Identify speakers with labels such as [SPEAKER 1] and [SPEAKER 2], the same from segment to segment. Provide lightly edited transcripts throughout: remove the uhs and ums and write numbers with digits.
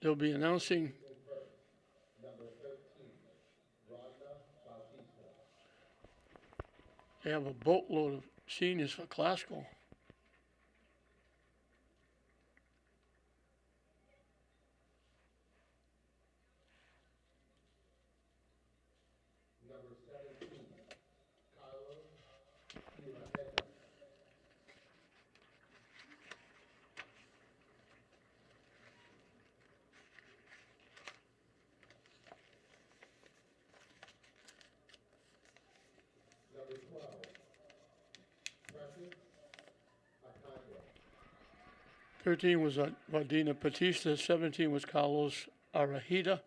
[SPEAKER 1] They'll be announcing. They have a boatload of seniors for classical.
[SPEAKER 2] Number 12, Precious Akande.
[SPEAKER 1] 13 was Valdina Batista. 17 was Carlos Arajita.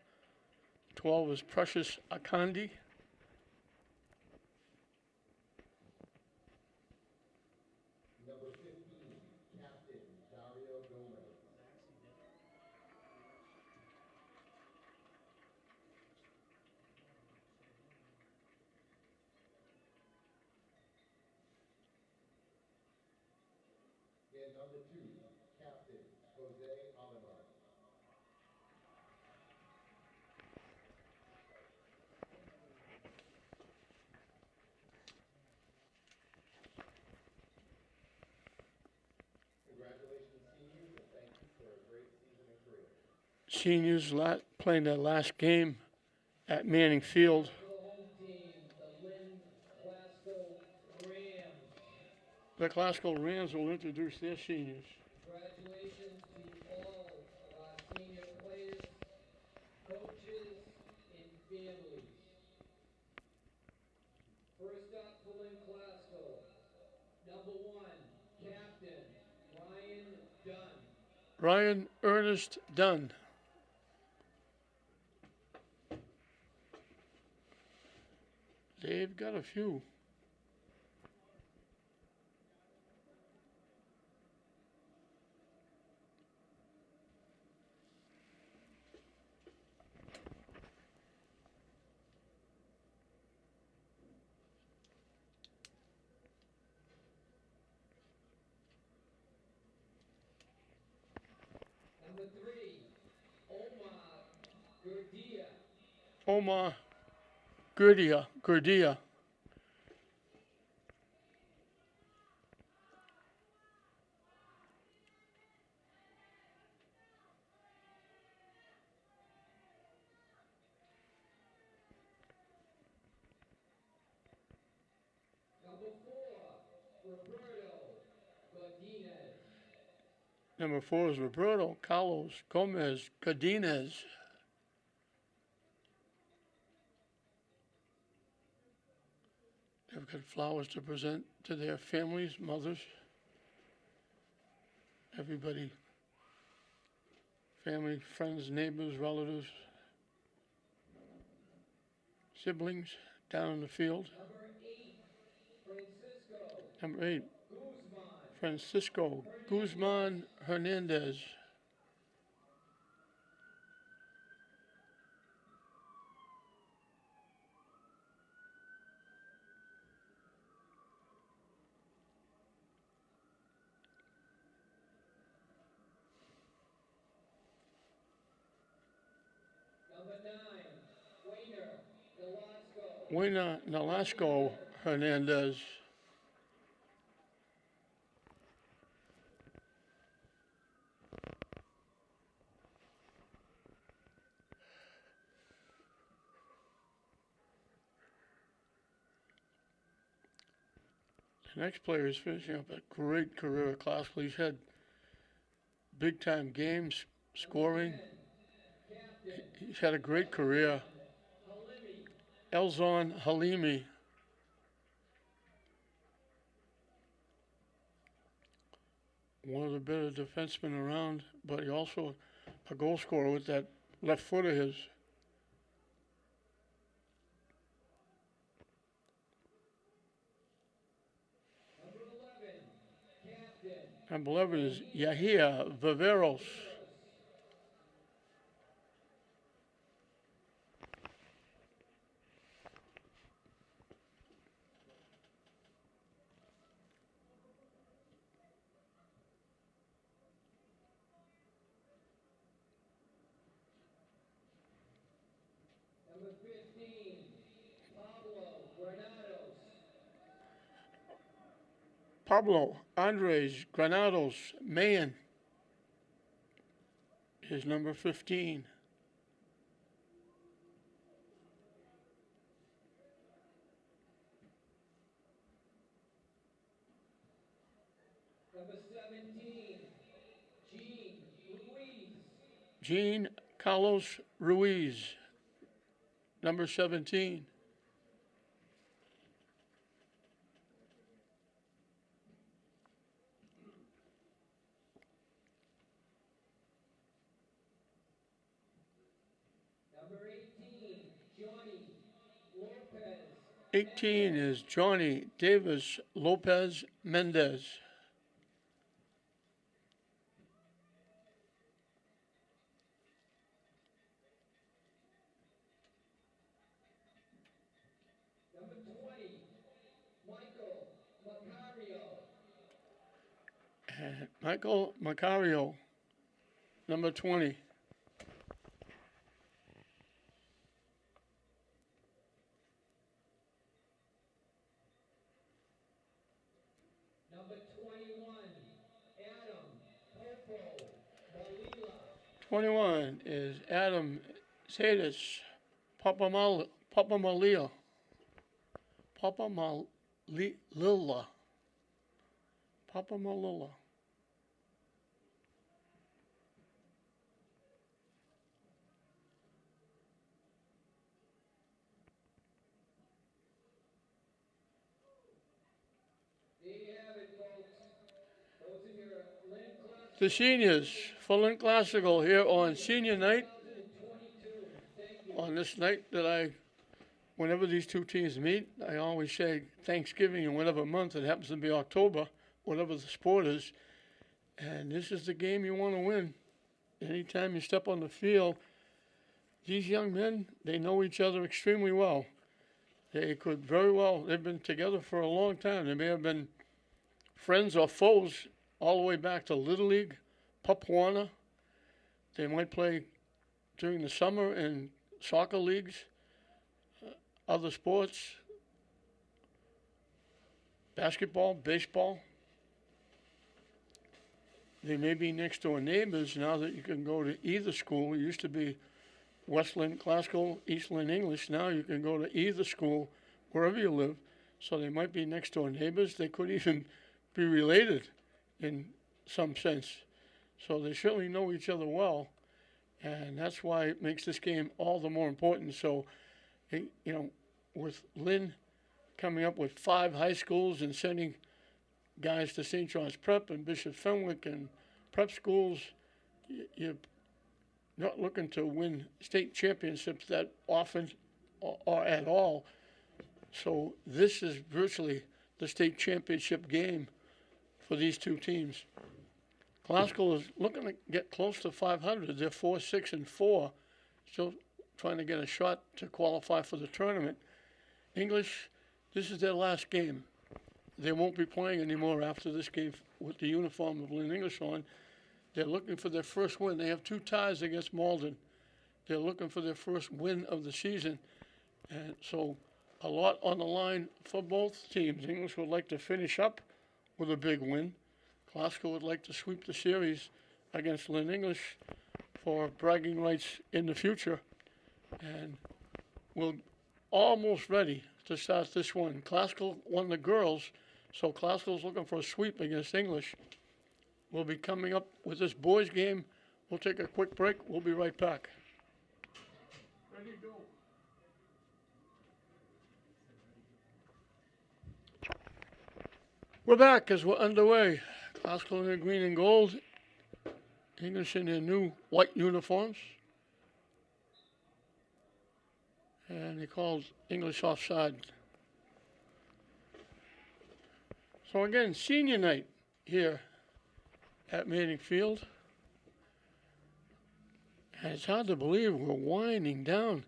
[SPEAKER 1] 12 was Precious Akandi.
[SPEAKER 2] Number 15, Captain Dario Gomez. And number 2, Captain Jose Alemán. Congratulations, seniors, and thank you for a great season and career.
[SPEAKER 1] Seniors playing their last game at Manning Field.
[SPEAKER 3] For the home team, the Lynn Rams.
[SPEAKER 1] The classical Rams will introduce their seniors.
[SPEAKER 3] Congratulations to all of our senior players, coaches, and families. First up for Lynn Classical, number 1, Captain Ryan Dunn.
[SPEAKER 1] Ryan Ernest Dunn. They've got a few.
[SPEAKER 3] Number 3, Omar Gurdia.
[SPEAKER 1] Omar Gurdia.
[SPEAKER 3] Number 4, Roberto Godinez.
[SPEAKER 1] Number 4 is Roberto Carlos Gomez Godinez. They've got flowers to present to their families, mothers, everybody, family, friends, neighbors, relatives, siblings down in the field.
[SPEAKER 3] Number 8, Francisco
[SPEAKER 1] Number 8,
[SPEAKER 3] Guzman.
[SPEAKER 1] Francisco Guzman Hernandez.
[SPEAKER 3] Number 9, Wayner Velasco.
[SPEAKER 1] Wayna Nolasco Hernandez. The next player is finishing up a great career at classical. He's had big time games, scoring.
[SPEAKER 3] Captain
[SPEAKER 1] He's had a great career.
[SPEAKER 3] Halimi.
[SPEAKER 1] Elzon Halimi. One of the better defensemen around, but he also a goal scorer with that left foot of his.
[SPEAKER 3] Number 11, Captain
[SPEAKER 1] Number 11 is Yahia Viveros. Pablo Andres Granados Mayan is number 15.
[SPEAKER 3] Number 17, Gene Ruiz.
[SPEAKER 1] Jean Carlos Ruiz, number 17.
[SPEAKER 3] Number 18, Johnny Lopez.
[SPEAKER 1] 18 is Johnny Davis Lopez Mendez.
[SPEAKER 3] Number 20, Michael Macario.
[SPEAKER 1] And Michael Macario, number 20.
[SPEAKER 3] Number 21, Adam Popo Malila.
[SPEAKER 1] 21 is Adam Sadis Papamalia. Papamalia. Papamalila.
[SPEAKER 3] There you have it, folks. Those are your Lynn class
[SPEAKER 1] The seniors for Lynn Classical here on senior night.
[SPEAKER 3] 2022. Thank you.
[SPEAKER 1] On this night whenever these two teams meet, I always say Thanksgiving in whatever month, it happens to be October, whatever the sport is. And this is the game you want to win. Anytime you step on the field, these young men, they know each other extremely well. They could very well, they've been together for a long time. They may have been friends or foes all the way back to Little League, Papuana. They might play during the summer in soccer leagues, other sports, basketball, baseball. They may be next door neighbors now that you can go to either school. It used to be West Lynn Classical, East Lynn English. Now you can go to either school wherever you live. So they might be next door neighbors. They could even be related in some sense. So they certainly know each other well. And that's why it makes this game all the more important. So, with Lynn coming up with 5 high schools and sending guys to St. John's Prep and Bishop Fenwick and prep schools, you're not looking to win state championships that often or at all. So this is virtually the state championship game for these two teams. Classical is looking to get close to 500. They're 4-6-4, still trying to get a shot to qualify for the tournament. English, this is their last game. They won't be playing anymore after this game with the uniform of Lynn English on. They're looking for their first win. They have 2 ties against Malden. They're looking for their first win of the season. And so a lot on the line for both teams. English would like to finish up with a big win. Classical would like to sweep the series against Lynn English for bragging rights in the future. And we're almost ready to start this one. Classical won the girls, so Classical's looking for a sweep against English. We'll be coming up with this boys game. We'll take a quick break. We'll be right back. Ready to go. We're back as we're underway. Classical in their green and gold. English in their new white uniforms. And they called English offside. So again, senior night here at Manning Field. And it's hard to believe we're winding down.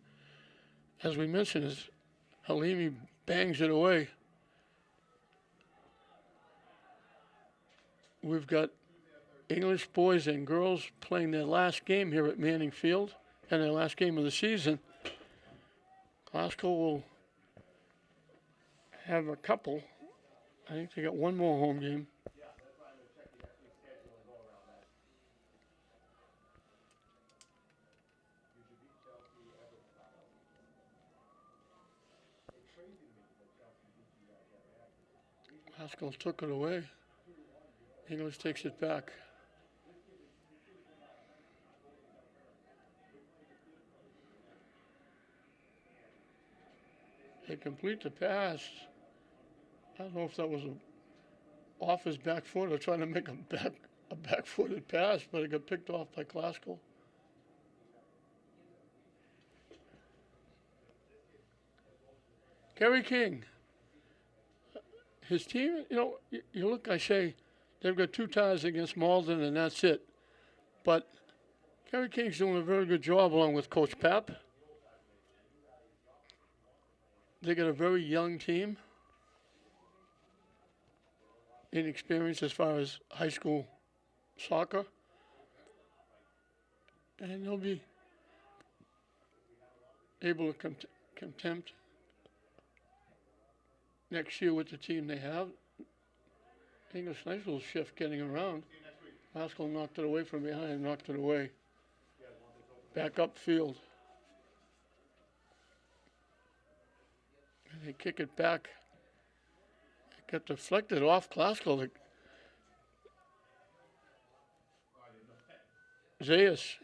[SPEAKER 1] As we mentioned, as Halimi bangs it away. We've got English boys and girls playing their last game here at Manning Field and their last game of the season. Classical will have a couple I think they got one more home game.
[SPEAKER 2] Yeah, that's why I'm gonna check the next week's schedule and go around that. You should beat Chelsea every time. It's crazy to me that Chelsea beat you guys every after.
[SPEAKER 1] Haskell took it away. English takes it back. They complete the pass. I don't know if that was off his back foot or trying to make a back-footed pass, but it got picked off by Glasgow. Kerry King. His team, you look, I say, they've got 2 ties against Malden and that's it. But Kerry King's doing a very good job along with Coach Pap. They got a very young team. Inexperienced as far as high school soccer. And they'll be able to contend next year with the team they have. English, nice little shift getting around. Haskell knocked it away from behind, knocked it away. Back upfield. And they kick it back. It got deflected off Glasgow. Zayas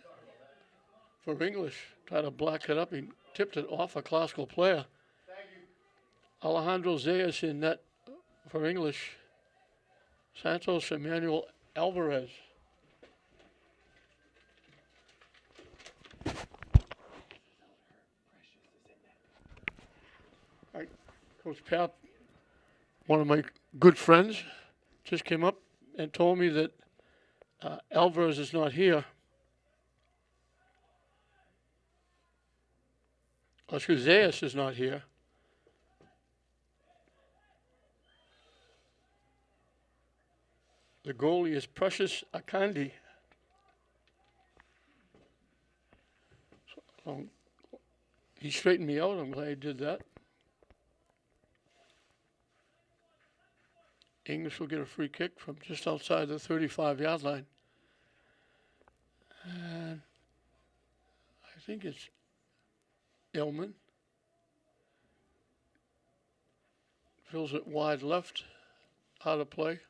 [SPEAKER 1] for English tried to block it up. He tipped it off a Glasgow player. Alejandro Zayas in net for English. Santos Emmanuel Alvarez. Coach Pap, one of my good friends, just came up and told me that Alvarez is not here. Excuse me, Zayas is not here. The goalie is Precious Akandi. So, he straightened me out. I'm glad he did that. English will get a free kick from just outside the 35-yard line. And I think it's Illman. Fills it wide left, out of play.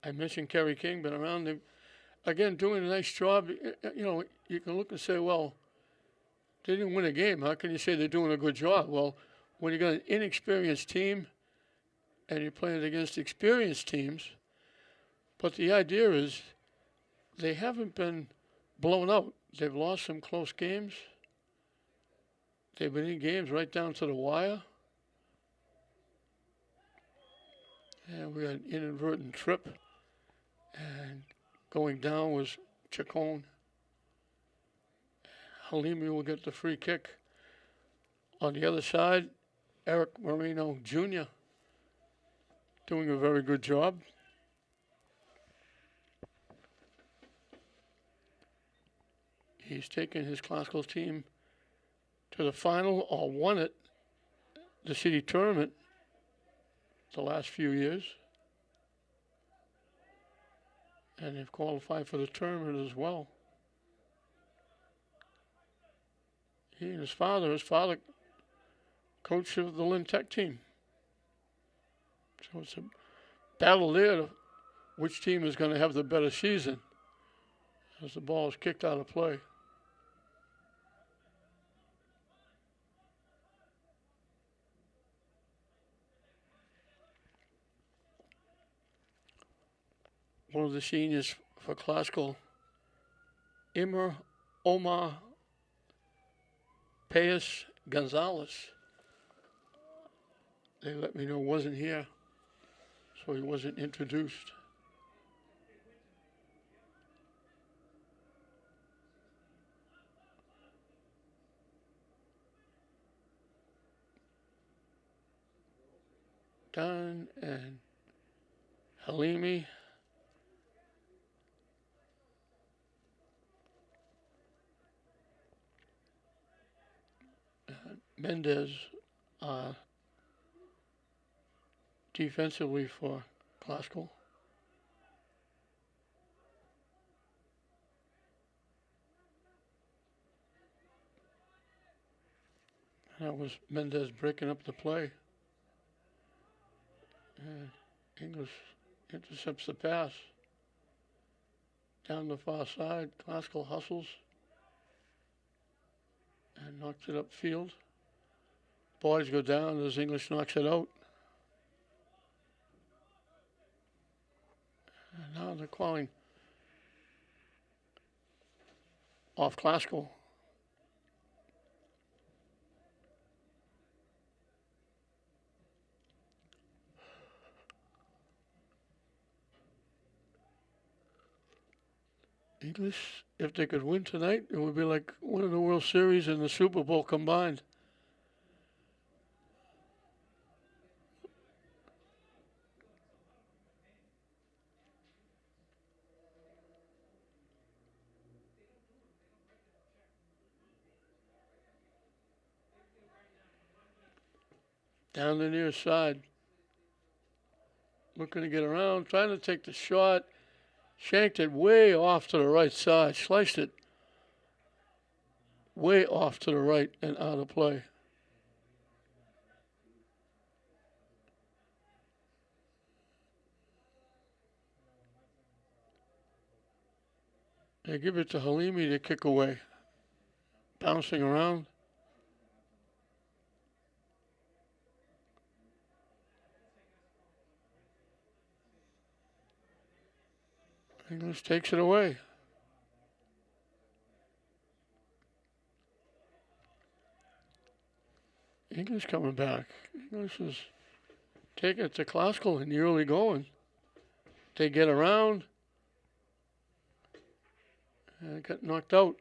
[SPEAKER 1] I mentioned Kerry King, been around them. Again, doing a nice job. You can look and say, well, they didn't win a game. How can you say they're doing a good job? Well, when you got an inexperienced team and you're playing against experienced teams, but the idea is they haven't been blown out. They've lost some close games. They've been in games right down to the wire. And we had an inadvertent trip. And going down was Chacon. Halimi will get the free kick. On the other side, Eric Marino Jr. doing a very good job. He's taken his Glasgow team to the final or won it, the city tournament, the last few years. And they've qualified for the tournament as well. He and his father coach of the Lynn Tech team. So it's a battle there to which team is going to have the better season as the ball is kicked out of play. One of the seniors for Glasgow, Omar Paez Gonzalez. They let me know wasn't here, so he wasn't introduced. Dunn and Halimi. Mendez defensively for Classical. That was Mendez breaking up the play. And English intercepts the pass. Down the far side, Classical hustles and knocks it upfield. Boys go down as English knocks it out. And now they're calling off Classical. English, if they could win tonight, it would be like winning the World Series and the Super Bowl combined. Down the near side. Looking to get around, trying to take the shot. Shanked it way off to the right side. Sliced it way off to the right and out of play. They give it to Halimi to kick away. Bouncing around. English takes it away. English coming back. English is taking it to Classical in the early going. They get around and got knocked out.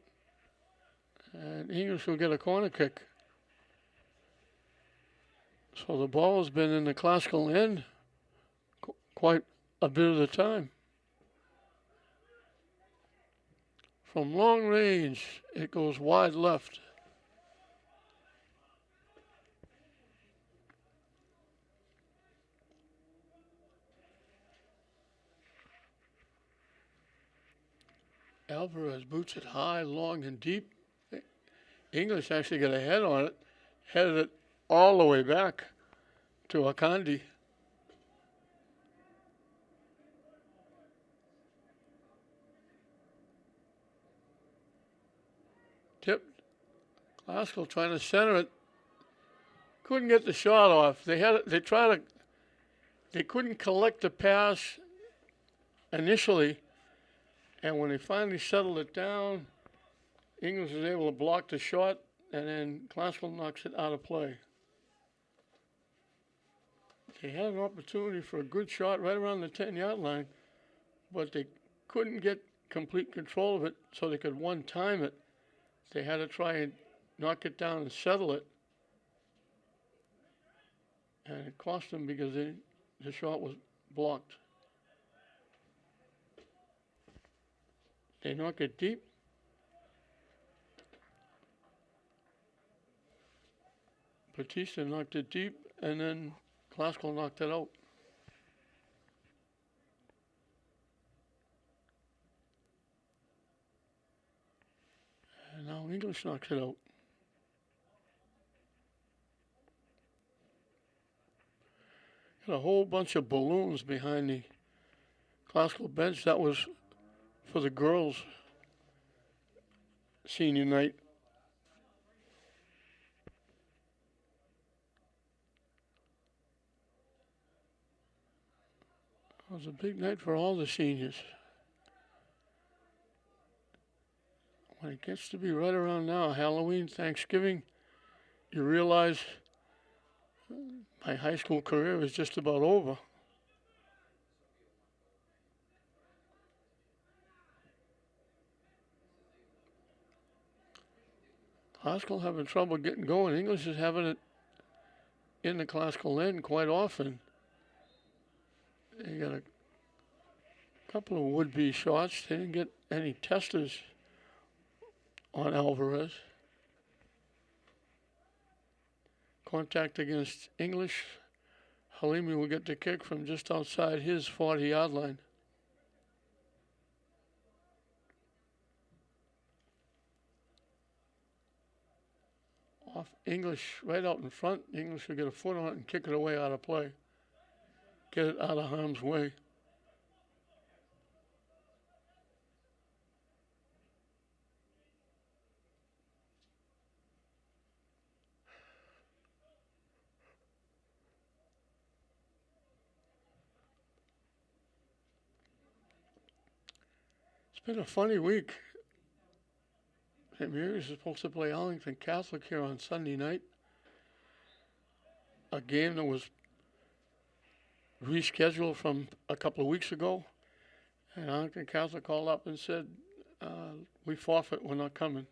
[SPEAKER 1] And English will get a corner kick. So the ball has been in the Classical end quite a bit of the time. From long range, it goes wide left. Alvarez boots it high, long, and deep. English actually got a head on it, headed it all the way back to Akandi. Tipped. Classical trying to center it. Couldn't get the shot off. They couldn't collect the pass initially. And when they finally settled it down, English was able to block the shot, and then Classical knocks it out of play. They had an opportunity for a good shot right around the 10-yard line, but they couldn't get complete control of it so they could one-time it. They had to try and knock it down and settle it. And it cost them because the shot was blocked. They knock it deep. Batista knocked it deep, and then Classical knocked it out. And now English knocks it out. Got a whole bunch of balloons behind the Classical bench. That was for the girls' senior night. It was a big night for all the seniors. When it gets to be right around now, Halloween, Thanksgiving, you realize my high school career is just about over. Classical having trouble getting going. English is having it in the Classical end quite often. They got a couple of would-be shots. They didn't get any testers on Alvarez. Contact against English. Halimi will get the kick from just outside his 40-yard line. Off English, right out in front. English will get a foot on it and kick it away out of play. Get it out of harm's way. It's been a funny week. St. Mary's is supposed to play Arlington Catholic here on Sunday night. A game that was rescheduled from a couple of weeks ago. And Arlington Catholic called up and said, we forfeit, we're not coming.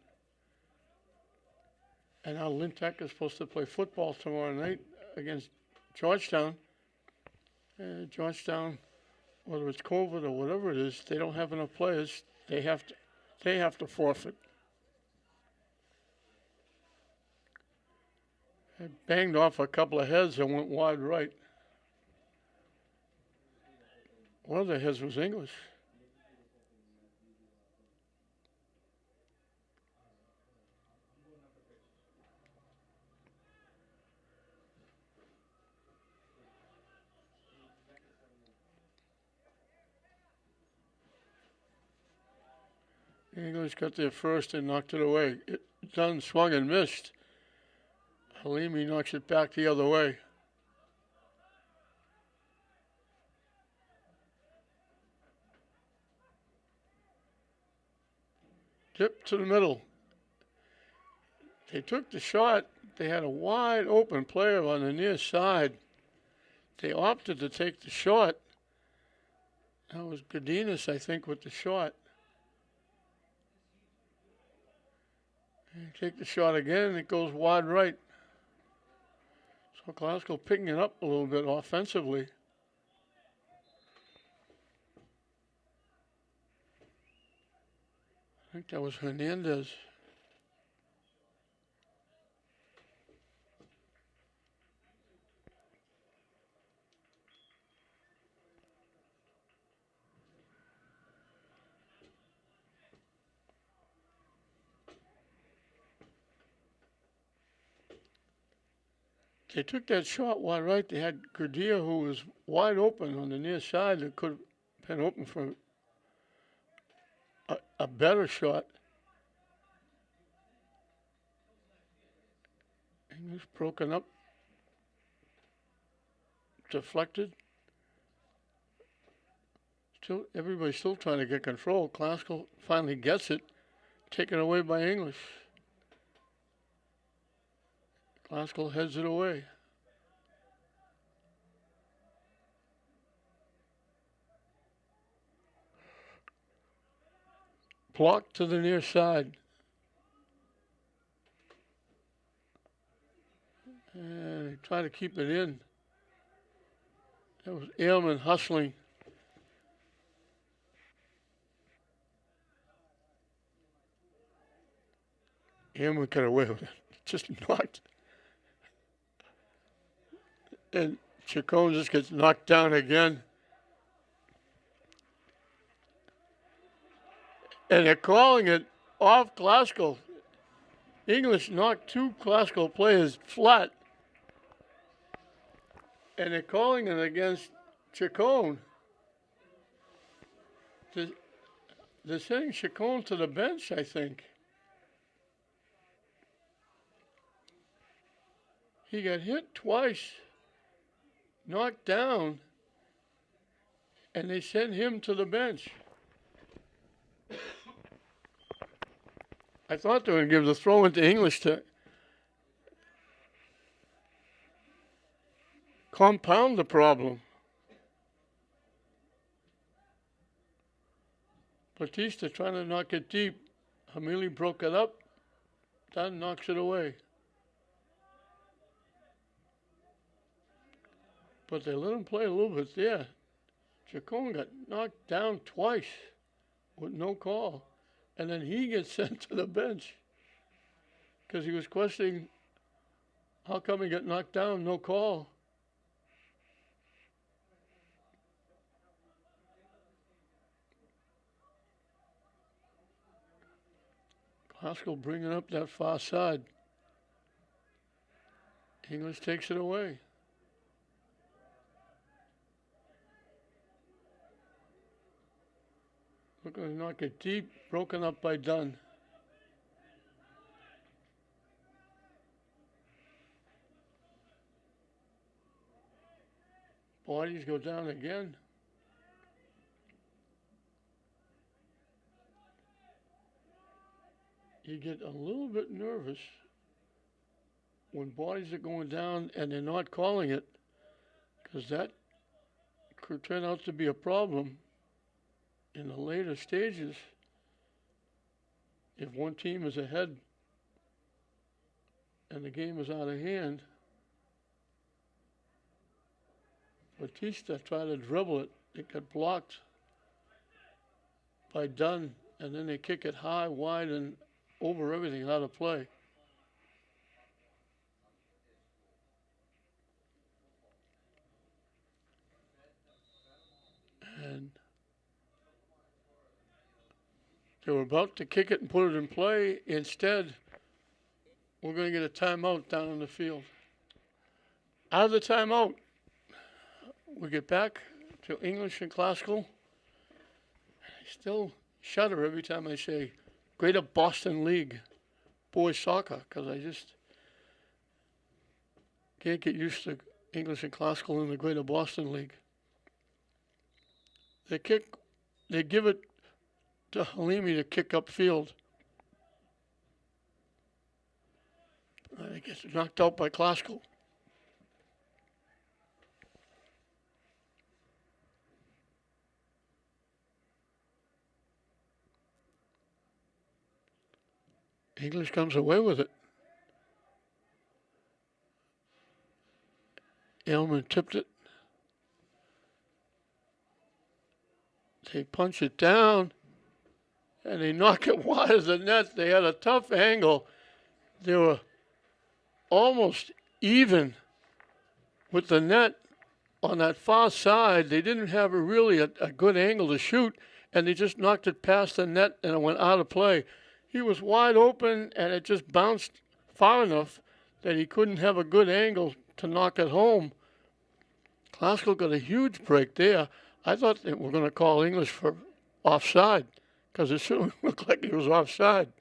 [SPEAKER 1] And now Lynn Tech is supposed to play football tomorrow night against Georgetown. Georgetown, whether it's COVID or whatever it is, they don't have enough players. They have to forfeit. It banged off a couple of heads and went wide right. One of the heads was English. English got there first and knocked it away. Dunn swung and missed. Halimi knocks it back the other way. Tip to the middle. They took the shot. They had a wide open player on the near side. They opted to take the shot. That was Godinez, I think, with the shot. And take the shot again, and it goes wide right. So Glasgow picking it up a little bit offensively. I think that was Hernandez. They took that shot wide right. They had Gurdia, who was wide open on the near side, that could have been open for a better shot. English broken up, deflected. Everybody's still trying to get control. Glasgow finally gets it, taken away by English. Glasgow heads it away. Blocked to the near side. And they try to keep it in. That was Ailman hustling. Ailman got away with it. Just knocked. And Chacon just gets knocked down again. And they're calling it off Glasgow. English knocked two Glasgow players flat. And they're calling it against Chacon. They're sending Chacon to the bench, I think. He got hit twice, knocked down, and they sent him to the bench. I thought they were going to give the throw into English to compound the problem. Batista trying to knock it deep. Hamili broke it up. Dunn knocks it away. But they let him play a little bit there. Chacon got knocked down twice with no call. And then he gets sent to the bench because he was questioning How come he got knocked down? No call. Glasgow bringing up that far side. English takes it away. Looking to knock it deep, broken up by Dunn. Bodies go down again. You get a little bit nervous when bodies are going down and they're not calling it, because that could turn out to be a problem in the later stages if one team is ahead and the game is out of hand. Batista tried to dribble it. It got blocked by Dunn, and then they kick it high, wide, and over everything out of play. And they were about to kick it and put it in play. Instead, we're going to get a timeout down in the field. Out of the timeout, we get back to English and classical. I still shudder every time I say Greater Boston League boys soccer, because I just can't get used to English and classical in the Greater Boston League. They give it to Halimi to kick upfield. He gets knocked out by classical. English comes away with it. Elman tipped it. They punch it down, and they knock it wide of the net. They had a tough angle. They were almost even with the net on that far side. They didn't have really a good angle to shoot, and they just knocked it past the net, and it went out of play. He was wide open, and it just bounced far enough that he couldn't have a good angle to knock it home. Classical got a huge break there. I thought they were going to call English for offside, because it certainly looked like he was offside.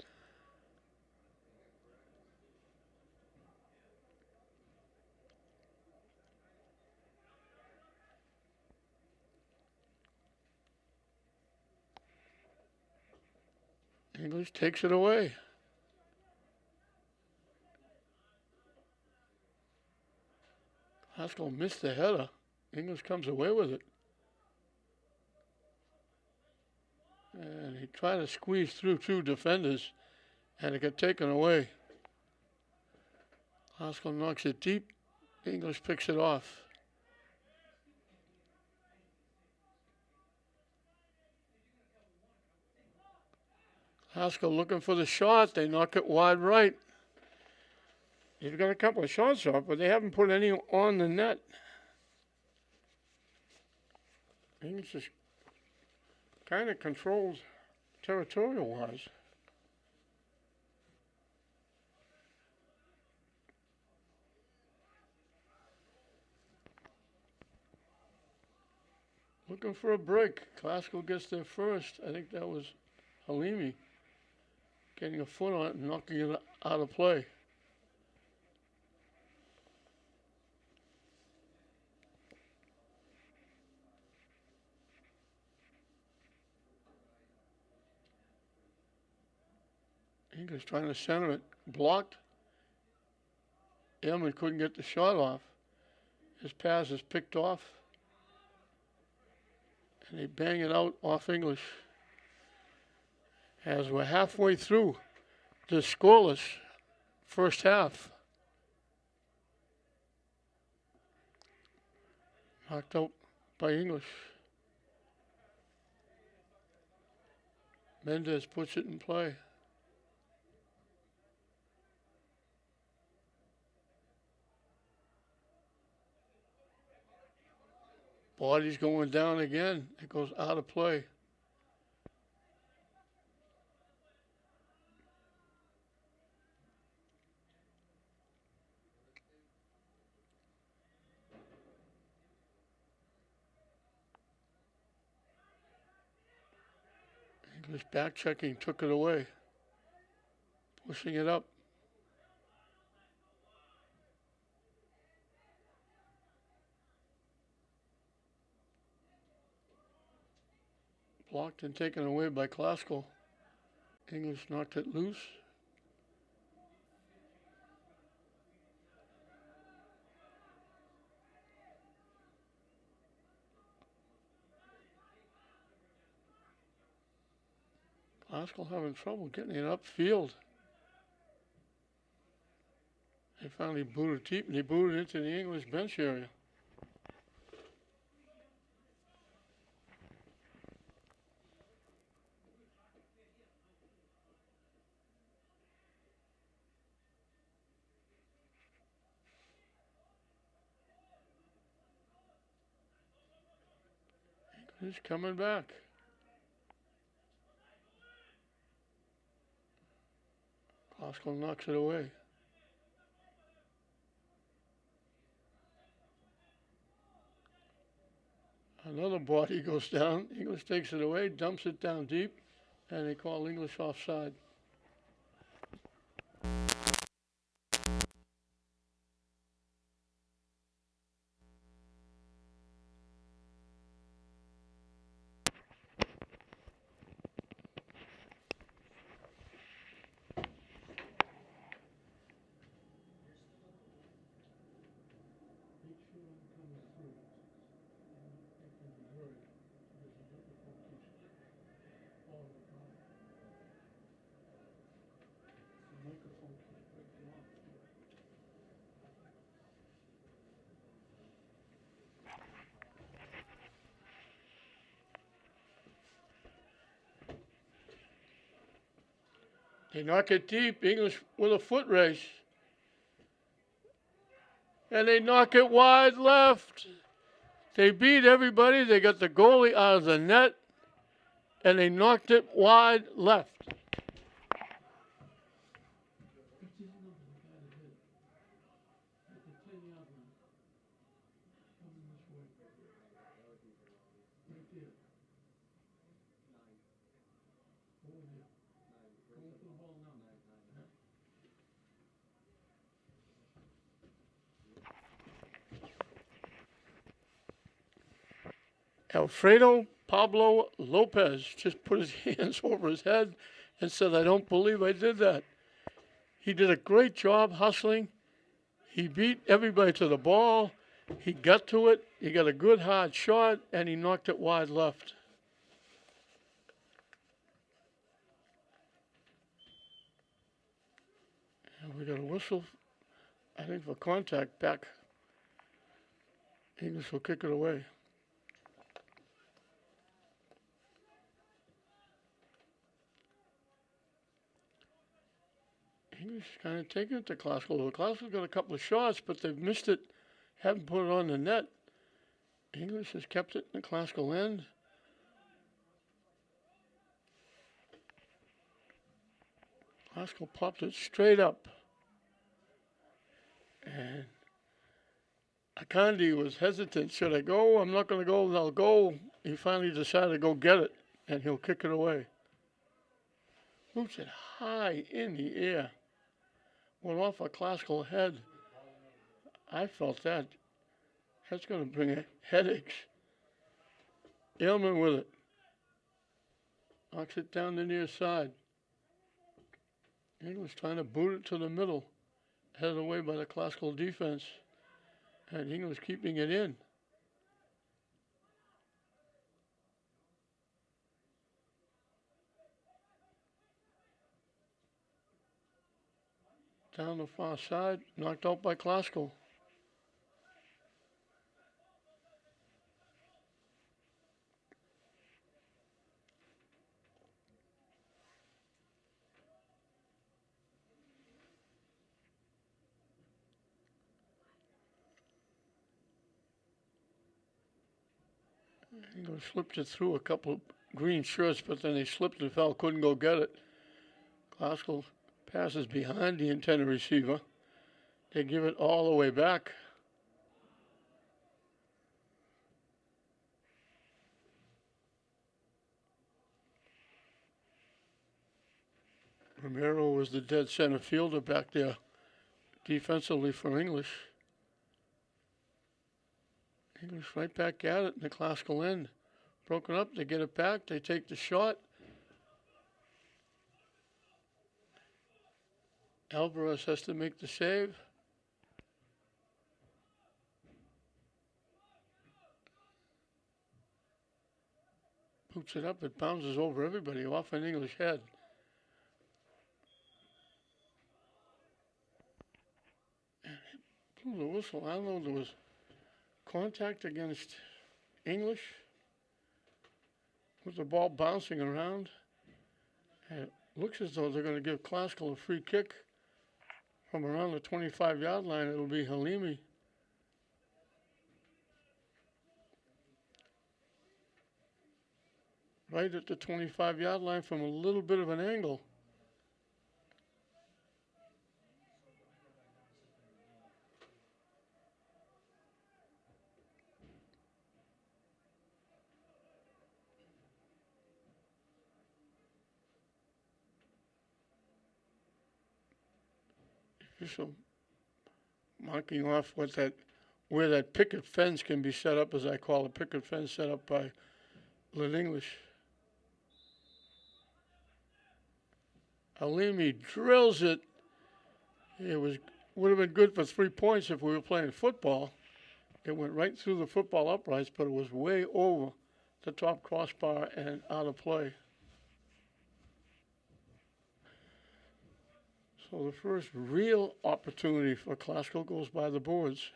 [SPEAKER 1] English takes it away. Haskell missed the header. English comes away with it. And he tried to squeeze through two defenders, and it got taken away. Haskell knocks it deep. English picks it off. Haskell looking for the shot. They knock it wide right. They've got a couple of shots off, but they haven't put any on the net. English just kind of controls territorial-wise. Looking for a break. Classical gets there first. I think that was Halimi getting a foot on it and knocking it out of play. English trying to center it. Blocked. Elman couldn't get the shot off. His pass is picked off. And they bang it out off English. As we're halfway through the scoreless first half. Knocked out by English. Mendez puts it in play. Body's going down again. It goes out of play. English back checking, took it away. Pushing it up. Blocked and taken away by Klasko. English knocked it loose. Klasko having trouble getting it upfield. They finally booted deep and they booted into the English bench area. He's coming back. Klasko knocks it away. Another body goes down. English takes it away, dumps it down deep, and they call English offside. They knock it deep, English with a foot race. And they knock it wide left. They beat everybody. They got the goalie out of the net. And they knocked it wide left. Alfredo Pablo Lopez just put his hands over his head and said, "I don't believe I did that." He did a great job hustling. He beat everybody to the ball. He got to it. He got a good hard shot, and he knocked it wide left. And we got a whistle, I think, for contact back. English will kick it away. English kind of taking it to Klasko. Klasko's got a couple of shots, but they've missed it, haven't put it on the net. English has kept it in the Klasko end. Klasko popped it straight up. And Akandi was hesitant. Should I go? I'm not going to go. I'll go. He finally decided to go get it, and he'll kick it away. Shoots it high in the air. Went off a Klasko head. I felt that. That's going to bring headaches. Ailman with it. Knocks it down the near side. English trying to boot it to the middle. Headed away by the Klasko defense. And English keeping it in. Down the far side, knocked out by Klasko. English slipped it through a couple of green shirts, but then they slipped and fell, couldn't go get it. Glasgow passes behind the intended receiver. They give it all the way back. Romero was the dead center fielder back there defensively for English. English right back at it in the Glasgow end. Broken up, they get it back, they take the shot. Alvarez has to make the save. Boots it up, it bounces over everybody, off an English head. Blew the whistle. I don't know, there was contact against English with the ball bouncing around. And it looks as though they're going to give Glasgow a free kick from around the 25-yard line. It'll be Halimi. Right at the 25-yard line from a little bit of an angle. Official marking off where that picket fence can be set up, as I call it, picket fence set up by Lynn English. Alimi drills it. It would have been good for 3 points if we were playing football. It went right through the football uprights, but it was way over the top crossbar and out of play. So the first real opportunity for Glasgow goes by the boards.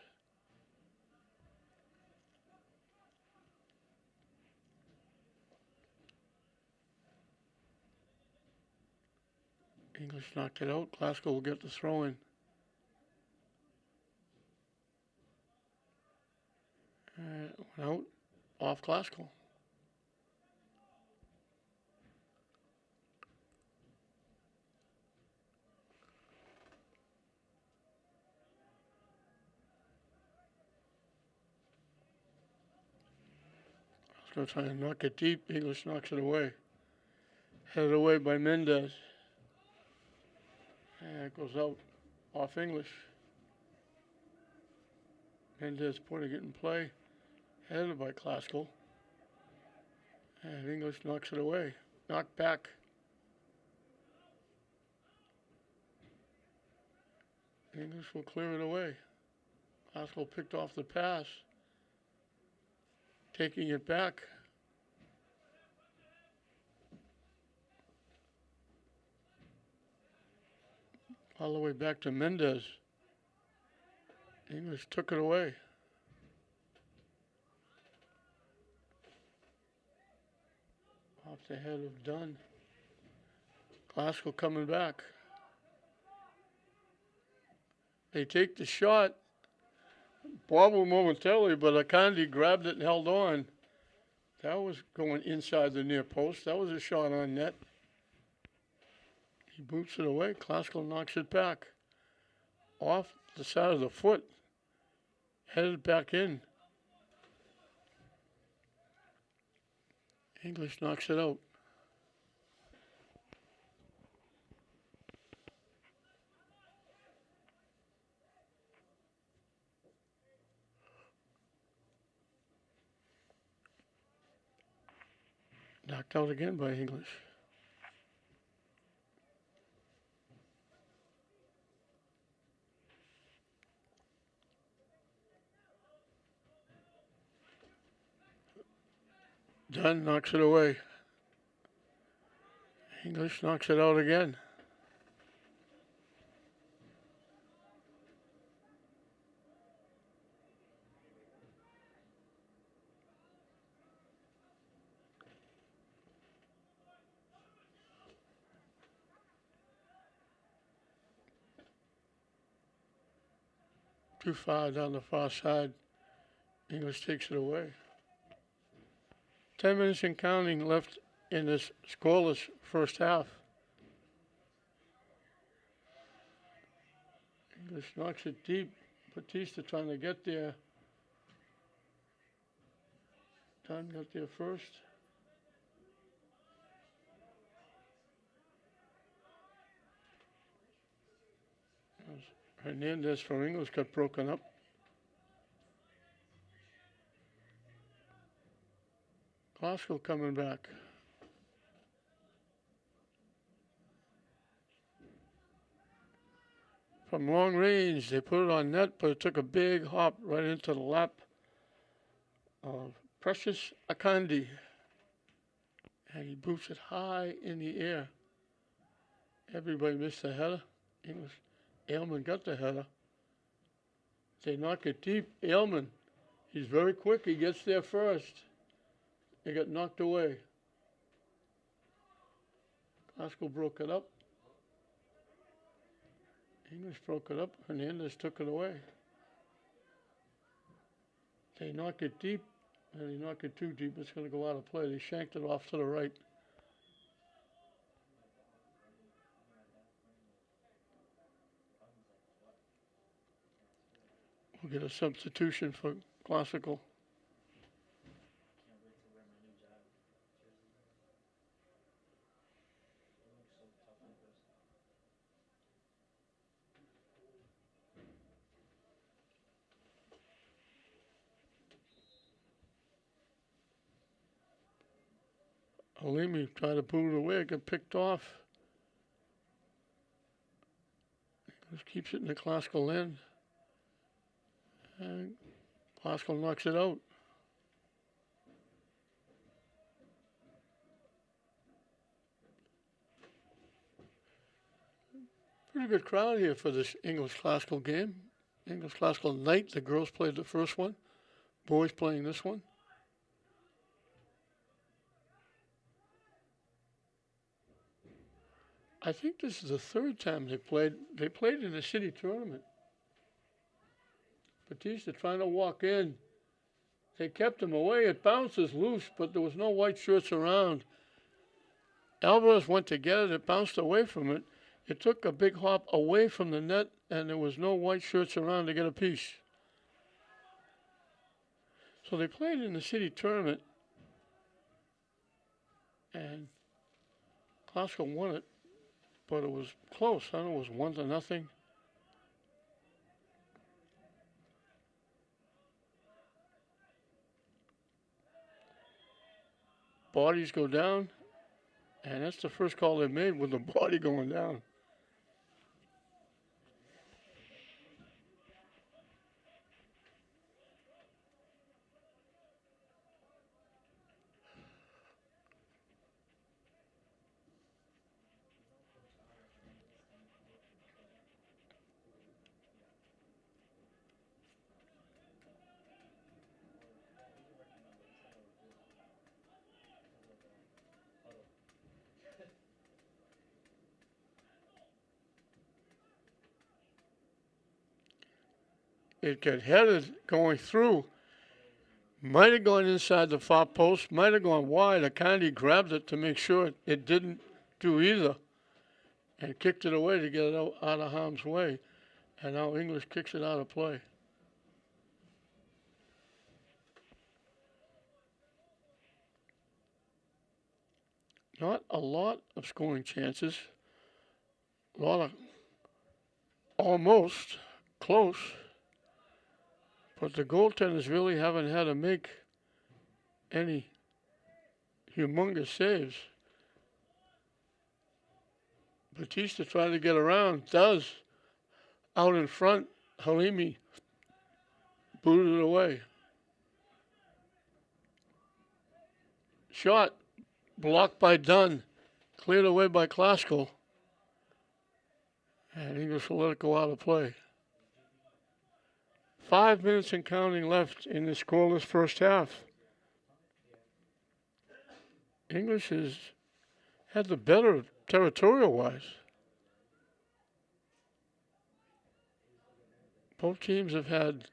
[SPEAKER 1] English knocked it out. Glasgow will get the throw in. Went out off Glasgow. Glasgow trying to knock it deep. English knocks it away. Headed away by Mendez. And it goes out off English. Mendez putting it in play. Headed by Glasgow. And English knocks it away. Knocked back. English will clear it away. Glasgow picked off the pass. Taking it back. All the way back to Mendez. English took it away. Off the head of Dunn. Glasgow coming back. They take the shot. Wobbled momentarily, but Akandi grabbed it and held on. That was going inside the near post. That was a shot on net. He boots it away. Glasgow knocks it back. Off the side of the foot. Headed back in. English knocks it out. Knocked out again by English. Dunn knocks it away. English knocks it out again. Too far down the far side. English takes it away. 10 minutes and counting left in this scoreless first half. English knocks it deep. Batista trying to get there. Dunn got there first. Hernandez for English got broken up. Glasgow coming back. From long range, they put it on net, but it took a big hop right into the lap of Precious Akandi. And he boots it high in the air. Everybody missed the header. English. Aylman got the header. They knock it deep. Aylman, he's very quick. He gets there first. They got knocked away. Glasgow broke it up. English broke it up. Hernandez took it away. They knock it deep, and they knock it too deep. It's going to go out of play. They shanked it off to the right. We'll get a substitution for Classical. Alimi tried to boot it away. It got picked off. Just keeps it in the Classical end. And Classical knocks it out. Pretty good crowd here for this English Classical game. English Classical night. The girls played the first one. Boys playing this one. I think this is the third time they played. They played in the city tournament. Batista trying to walk in. They kept him away. It bounces loose, but there was no white shirts around. Alvarez went to get it. It bounced away from it. It took a big hop away from the net, and there was no white shirts around to get a piece. So they played in the city tournament, and Classical won it. But it was close. I don't know, it was 1-0. Bodies go down, and that's the first call they made with the body going down. It got headed going through. Might have gone inside the far post. Might have gone wide. Akandi grabbed it to make sure it didn't do either. And kicked it away to get it out of harm's way. And now English kicks it out of play. Not a lot of scoring chances. A lot of almost close. But the goaltenders really haven't had to make any humongous saves. Batista trying to get around, does. Out in front, Halimi booted it away. Shot blocked by Dunn, cleared away by Classical. And English will let it go out of play. 5 minutes and counting left in the scoreless first half. English has had the better territorial-wise. Both teams have had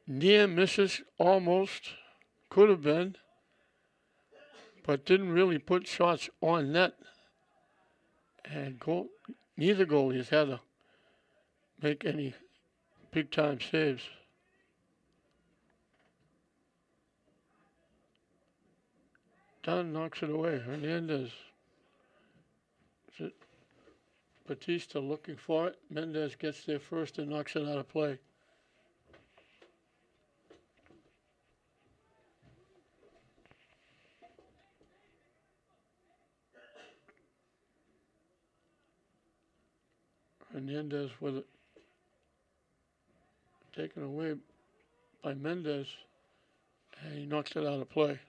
[SPEAKER 1] near misses, almost, could have been. but didn't really put shots on net. And neither goalies had to make any big time saves. Dunn knocks it away. Hernandez. Batista looking for it. Mendez gets there first and knocks it out of play. Hernandez with it. Taken away by Mendez. And he knocks it out of play.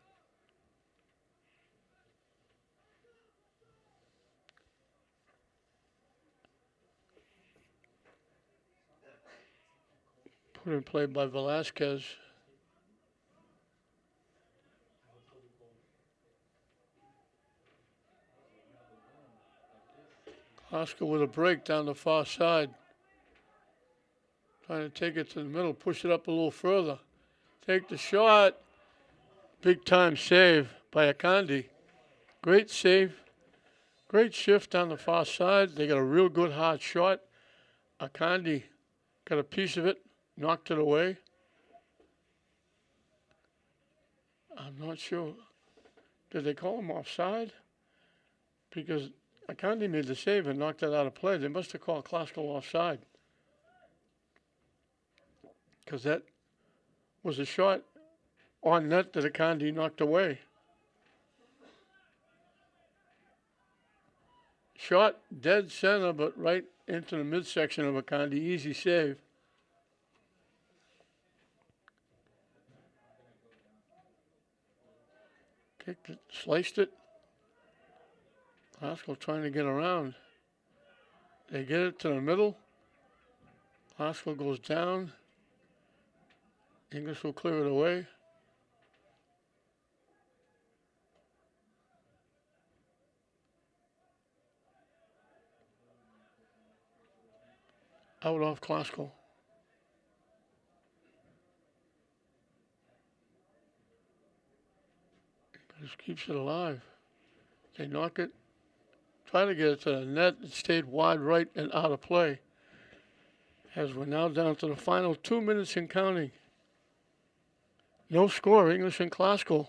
[SPEAKER 1] Put in play by Velasquez. Oscar with a break down the far side. Trying to take it to the middle, push it up a little further. Take the shot. Big time save by Akandi. Great save. Great shift down the far side. They got a real good hard shot. Akandi got a piece of it, knocked it away. I'm not sure. Did they call him offside? Because Akandi made the save and knocked it out of play. They must have called Klasko offside. Because that was a shot on net that Akandi knocked away. Shot dead center, but right into the midsection of Akandi. Easy save. Kicked it, sliced it. Klasko trying to get around. They get it to the middle. Klasko goes down. English will clear it away. Out off Klasko. Just keeps it alive. They knock it. Try to get it to the net. It stayed wide right and out of play. As we're now down to the final 2 minutes and counting. No score, English and Klasko.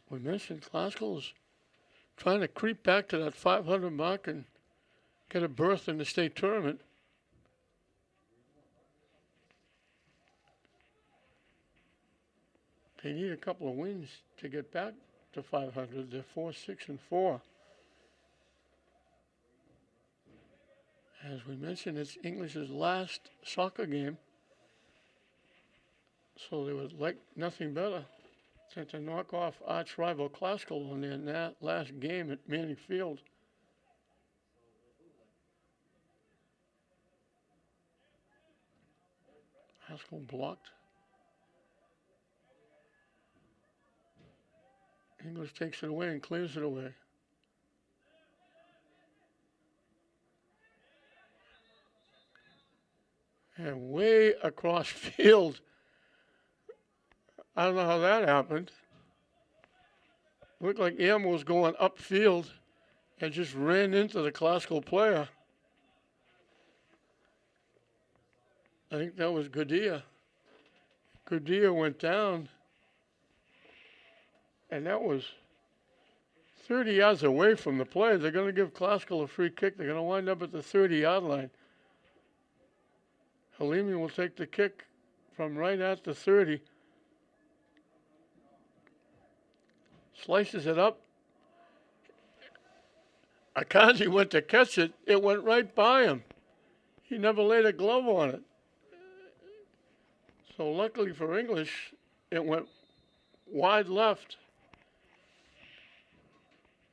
[SPEAKER 1] We mentioned Klasko is trying to creep back to that 500 mark and get a berth in the state tournament. They need a couple of wins to get back to 500. They're 4-6-4. As we mentioned, it's English's last soccer game. So they would like nothing better than to knock off arch rival Klasko on their last game at Manning Field. Haskell blocked. English takes it away and clears it away. And way across field. I don't know how that happened. Looked like Am was going upfield and just ran into the Klasko player. I think that was Goodyear. Goodyear went down. And that was 30 yards away from the play. They're going to give Klasko a free kick. They're going to wind up at the 30-yard line. Halimi will take the kick from right at the 30. Slices it up. Akanji went to catch it. It went right by him. He never laid a glove on it. So luckily for English, it went wide left.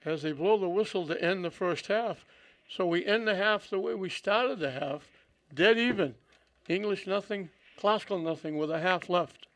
[SPEAKER 1] As they blow the whistle to end the first half. So we end the half the way we started the half, dead even. English nothing, Klasko nothing with a half left.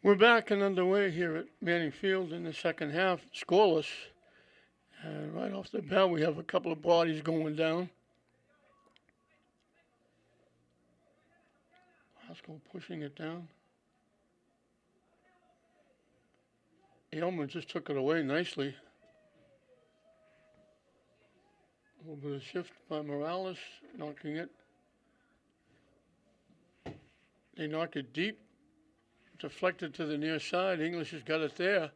[SPEAKER 1] We're back and underway here at Manning Field in the second half, scoreless. And right off the bat, we have a couple of bodies going down. Haskell pushing it down. Aylmer just took it away nicely. A little bit of shift by Morales, knocking it. They knock it deep, deflected to the near side. English has got it there.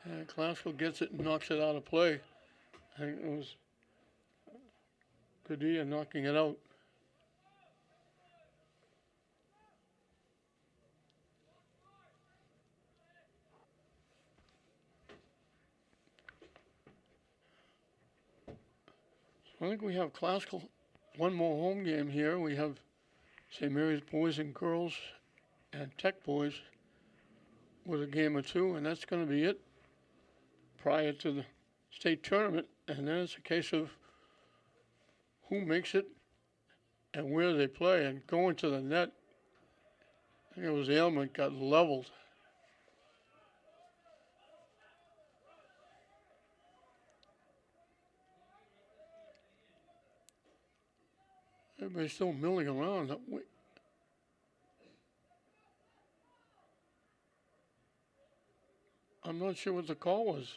[SPEAKER 1] And Klasko gets it and knocks it out of play. I think it was Padilla knocking it out. I think we have Klasko one more home game here. We have St. Mary's boys and girls and Tech boys with a game or two, and that's going to be it prior to the state tournament. And then it's a case of who makes it and where they play. And going to the net, I think it was Aylmer got leveled. Everybody's still milling around. I'm not sure what the call was.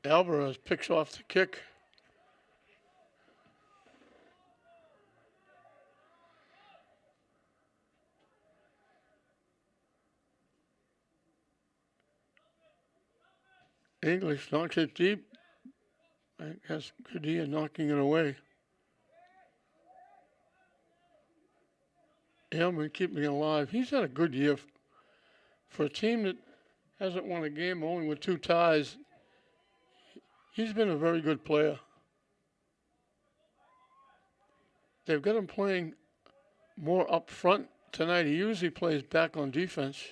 [SPEAKER 1] Alvarez picks off the kick. English knocks it deep. I guess Padilla knocking it away. Aylmer keeping it alive. He's had a good year for a team that hasn't won a game, only with 2 ties. He's been a very good player. They've got him playing more up front tonight. He usually plays back on defense.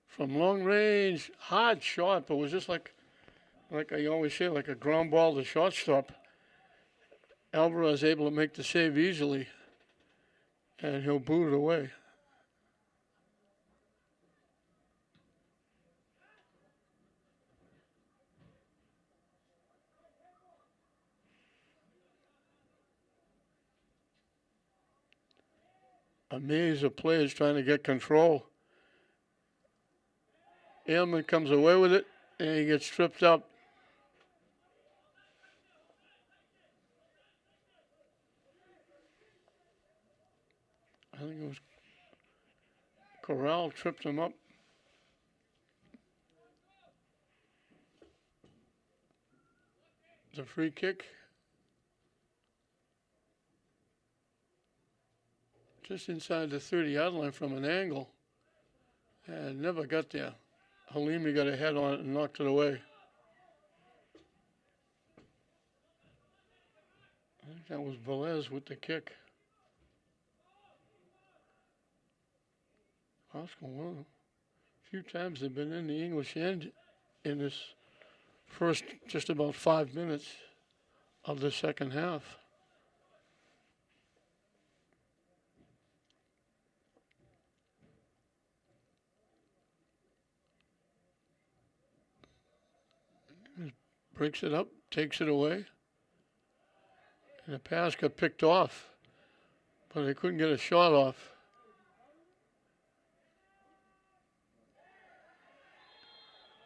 [SPEAKER 1] From long range, hard shot, but was just like I always say, like a ground ball to shortstop. Alvarez able to make the save easily, and he'll boot it away. A maze of players trying to get control. Aylmer comes away with it, and he gets tripped up. I think it was Corral tripped him up. It's a free kick. Just inside the 30-yard line from an angle. And never got there. Halimi got a head on it and knocked it away. I think that was Velez with the kick. Oscar, well, a few times they've been in the English end in this first just about 5 minutes of the second half. Breaks it up, takes it away. And the pass got picked off, but they couldn't get a shot off.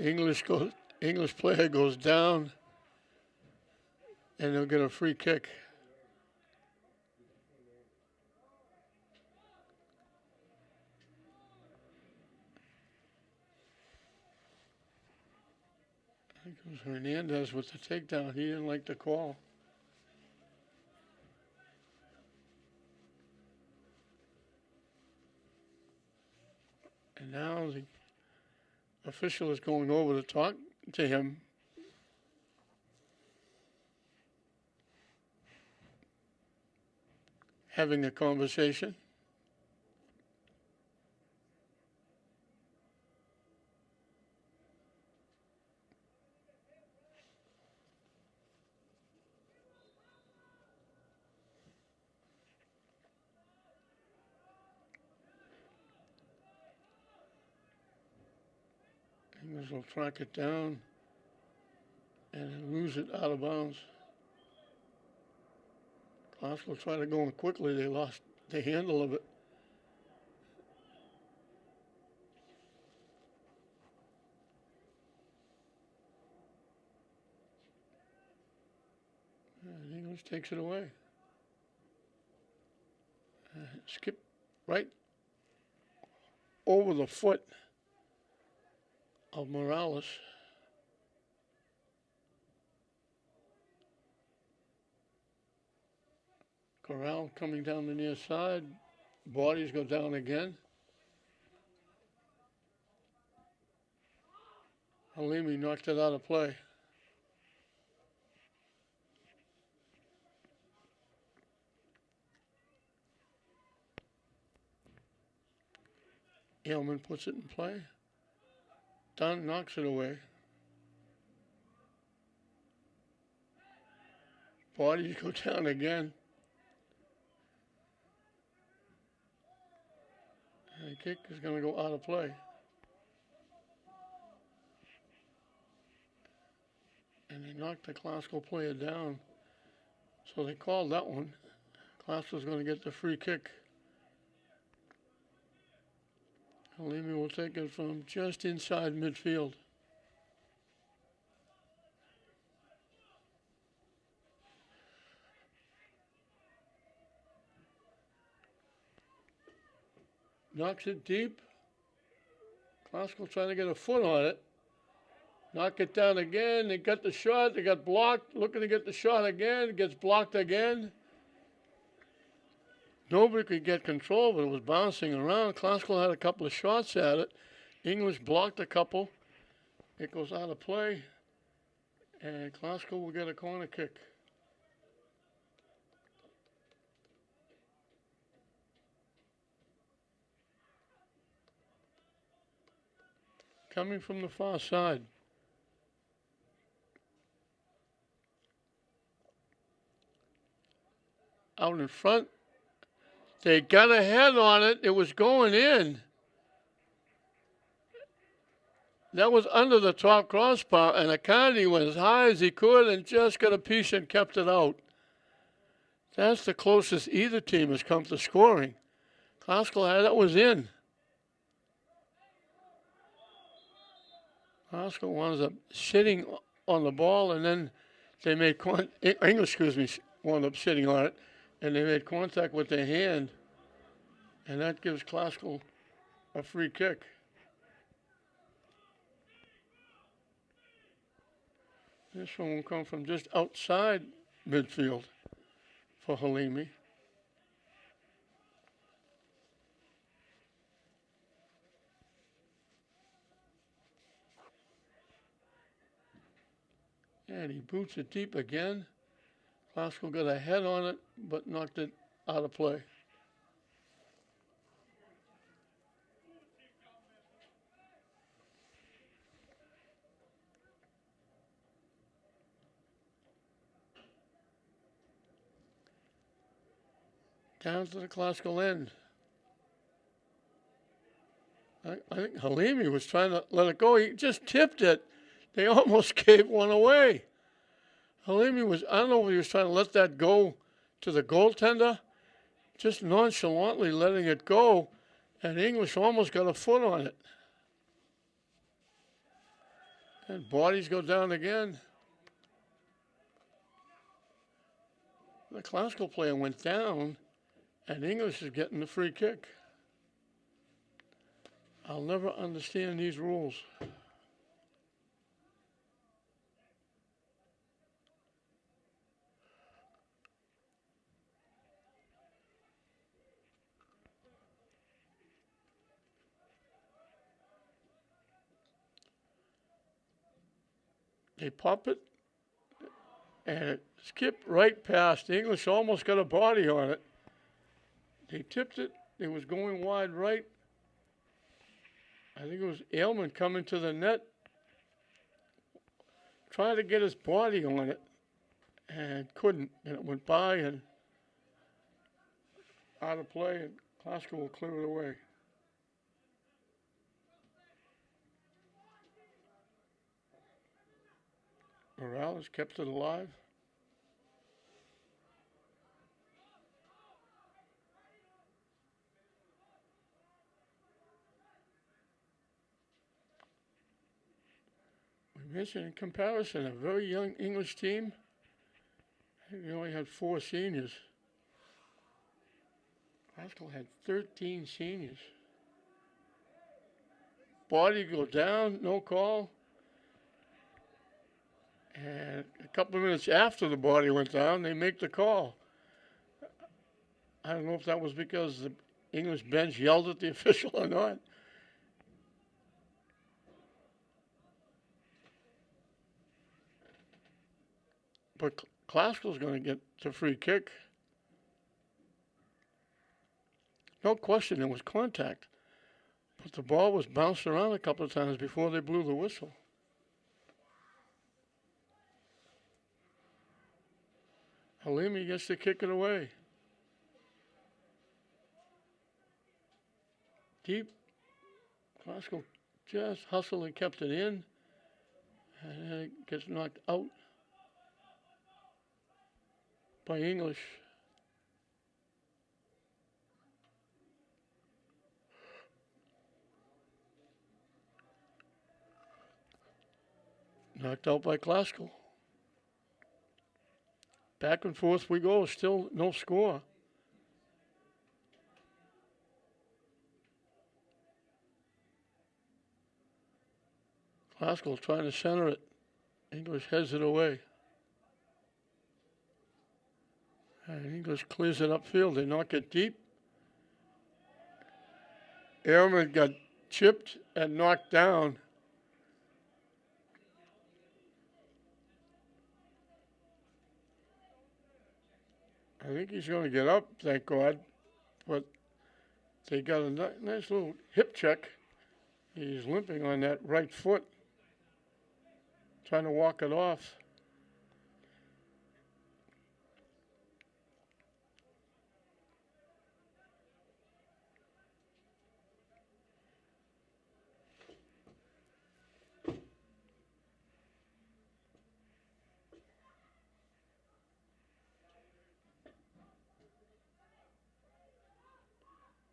[SPEAKER 1] English player goes down, and they'll get a free kick. I think it was Hernandez with the takedown. He didn't like the call. And now official is going over to talk to him. Having a conversation. English will track it down and then lose it out of bounds. Glasgow tried to go in quickly. They lost the handle of it. And English takes it away. Skip right over the foot of Morales. Corral coming down the near side. Bodies go down again. Halimi knocked it out of play. Ailman puts it in play. Dunn knocks it away. Bodies go down again. And the kick is going to go out of play. And they knocked the Glasgow player down. So they called that one. Glasgow's going to get the free kick. Halimi will take it from just inside midfield. Knocks it deep. Glasgow trying to get a foot on it. Knock it down again. They got the shot. They got blocked. Looking to get the shot again. It gets blocked again. Nobody could get control, but it was bouncing around. Glasgow had a couple of shots at it. English blocked a couple. It goes out of play. And Glasgow will get a corner kick. Coming from the far side. Out in front. They got a head on it. It was going in. That was under the top crossbar, and Akandi went as high as he could and just got a piece and kept it out. That's the closest either team has come to scoring. Glasgow had that was in. Glasgow winds up sitting on the ball, and then they made English, wound up sitting on it, and they made contact with their hand, and that gives Glasgow a free kick. This one will come from just outside midfield for Halimi. And he boots it deep again. Glasgow got a head on it, but knocked it out of play. Down to the Glasgow end. I think Halimi was trying to let it go. He just tipped it. They almost gave one away. Halimi was, I don't know if he was trying to let that go to the goaltender, just nonchalantly letting it go, and English almost got a foot on it. And bodies go down again. The Glasgow player went down, and English is getting the free kick. I'll never understand these rules. They pop it, and it skipped right past. The English almost got a body on it. They tipped it. It was going wide right. I think it was Aylman coming to the net, trying to get his body on it, and couldn't. And it went by and out of play, and Glasgow will clear it away. Morales kept it alive. We mentioned in comparison, a very young English team. I think they only had 4 seniors. Glasgow had 13 seniors. Body go down, no call. And a couple of minutes after the body went down, they make the call. I don't know if that was because the English bench yelled at the official or not. But Glasgow's going to get the free kick. No question, there was contact. But the ball was bounced around a couple of times before they blew the whistle. Halimi gets to kick it away. Deep. Glasgow just hustled and kept it in. And then it gets knocked out by English. Knocked out by Glasgow. Back and forth we go, still no score. Glasgow trying to center it. English heads it away. And English clears it upfield. They knock it deep. Airman got chipped and knocked down. I think he's going to get up, thank God. But they got a nice little hip check. He's limping on that right foot, trying to walk it off.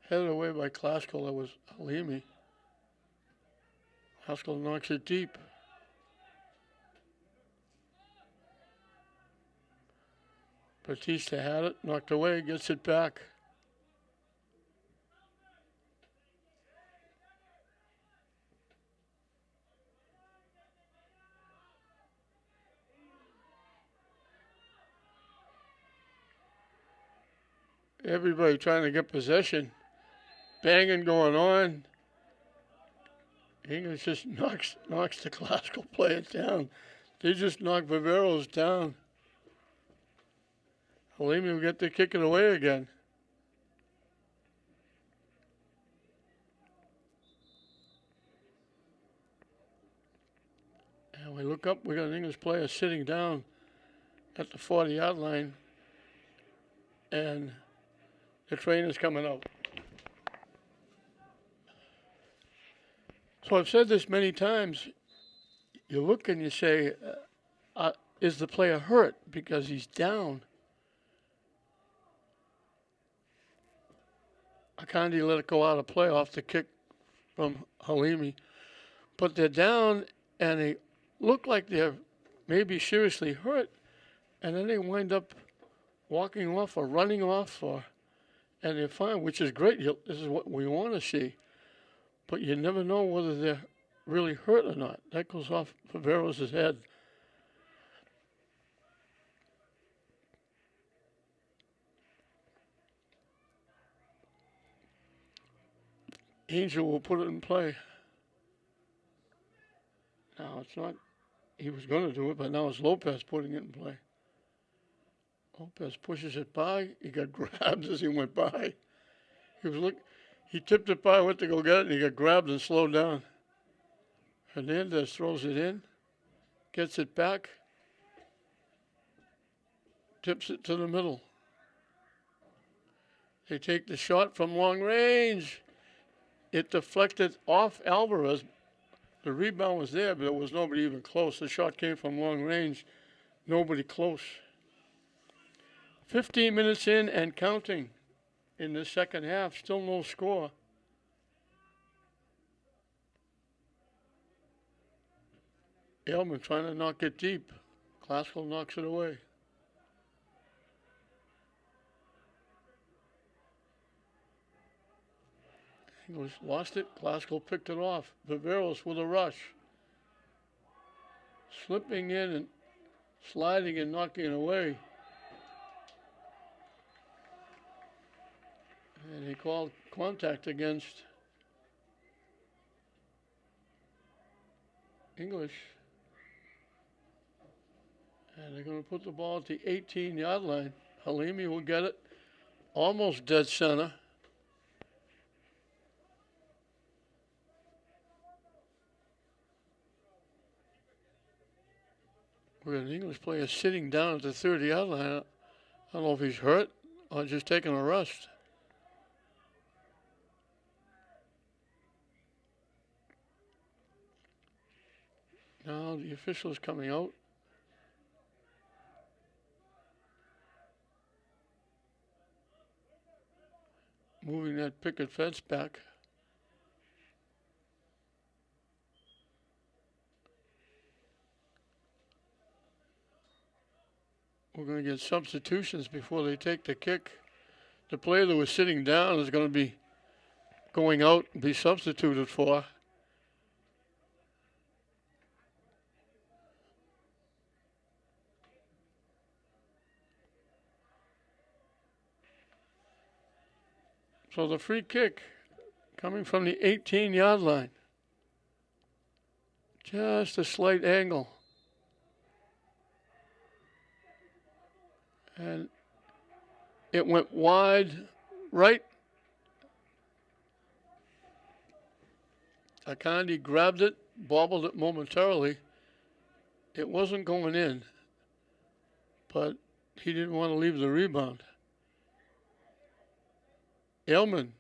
[SPEAKER 1] Headed away by Glasgow, that was Halimi. Glasgow knocks it deep. Batista had it, knocked away, gets it back. Everybody trying to get possession. Banging going on. English just knocks the Glasgow player down. They just knock Viveros down. Halimi will get to kick it away again. And we look up, we got an English player sitting down at the 40-yard line. And the train is coming out. So I've said this many times. You look and you say, is the player hurt because he's down? Akandi let it go out of play off the kick from Halimi. But they're down and they look like they're maybe seriously hurt. And then they wind up walking off or running off, and they're fine, which is great. This is what we want to see. But you never know whether they're really hurt or not. That goes off Viveros' head. Angel will put it in play. Now, it's not he was going to do it, but now it's Lopez putting it in play. Lopez pushes it by. He got grabbed as he went by. He tipped it by, went to go get it, and he got grabbed and slowed down. Hernandez throws it in, gets it back, tips it to the middle. They take the shot from long range. It deflected off Alvarez. The rebound was there, but there was nobody even close. The shot came from long range. Nobody close. 15 minutes in and counting in the second half. Still no score. Aylman trying to knock it deep. Classical knocks it away. English lost it. Classical picked it off. Viveros with a rush. Slipping in and sliding and knocking it away. And he called contact against English. And they're going to put the ball at the 18-yard line. Halimi will get it. Almost dead center. We're an English player sitting down at the 30-yard line. I don't know if he's hurt or just taking a rest. Now the official is coming out. Moving that picket fence back. We're going to get substitutions before they take the kick. The player that was sitting down is going to be going out and be substituted for. So the free kick coming from the 18-yard line. Just a slight angle. And it went wide right. Akandi grabbed it, bobbled it momentarily. It wasn't going in, but he didn't want to leave the rebound. Aylman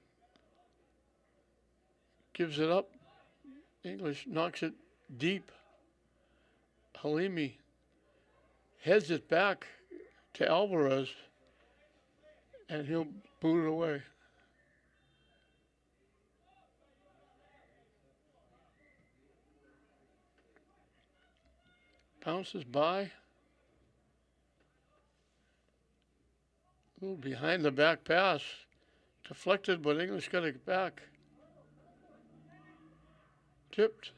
[SPEAKER 1] gives it up. English knocks it deep. Halimi heads it back to Alvarez, and he'll boot it away. Bounces by. A little behind the back pass. Deflected, but English got it back. Tipped.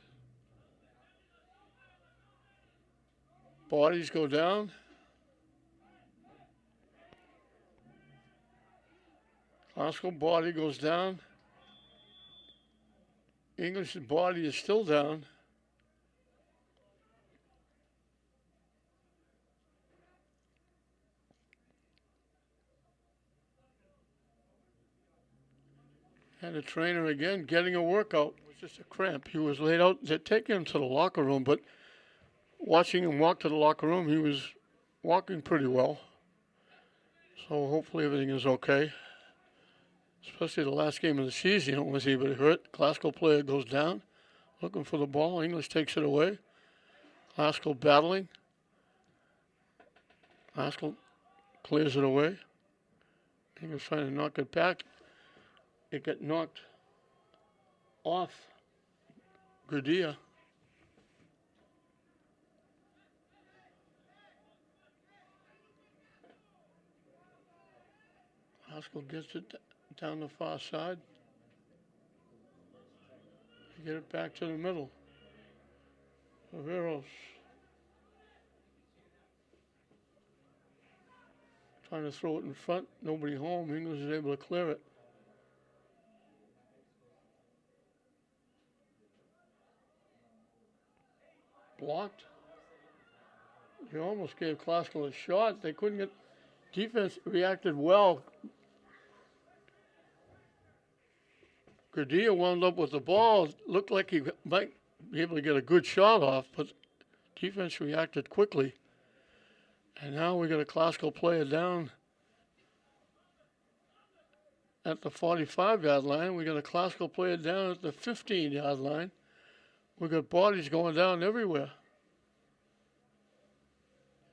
[SPEAKER 1] Bodies go down. Classical body goes down. English's body is still down. And the trainer again getting a workout. It was just a cramp. He was laid out. They're taking him to the locker room, but watching him walk to the locker room, he was walking pretty well. So hopefully everything is okay. Especially the last game of the season, you don't want to see anybody hurt. Classical player goes down, looking for the ball. English takes it away. Classical battling. Classical clears it away. English trying to knock it back. It got knocked off Gurdia. Haskell gets it down the far side. Get it back to the middle. Viveros trying to throw it in front. Nobody home. English is able to clear it. Blocked. They almost gave Classical a shot. They couldn't get. Defense reacted well. Gradilla wound up with the ball. Looked like he might be able to get a good shot off, but defense reacted quickly. And now we got a Classical player down at the 45-yard line. We got a Classical player down at the 15-yard line. We got bodies going down everywhere.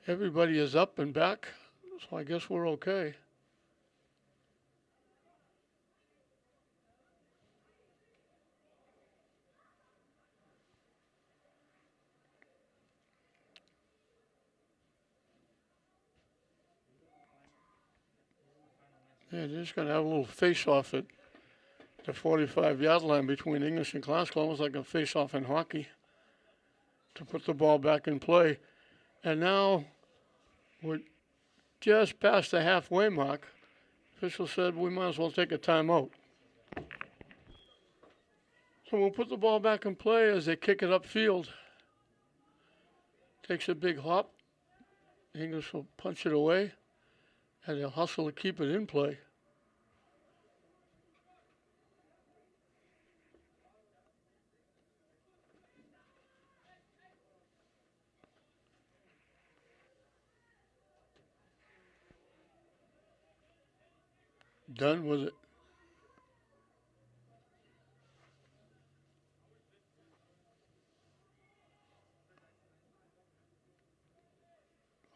[SPEAKER 1] Everybody is up and back, so I guess we're okay. Yeah, they're just going to have a little face-off at the 45-yard line between English and Classical, almost like a face-off in hockey, to put the ball back in play. And now we're just past the halfway mark. Official said we might as well take a timeout. So we'll put the ball back in play as they kick it upfield. Takes a big hop. English will punch it away, and they'll hustle to keep it in play. Done with it.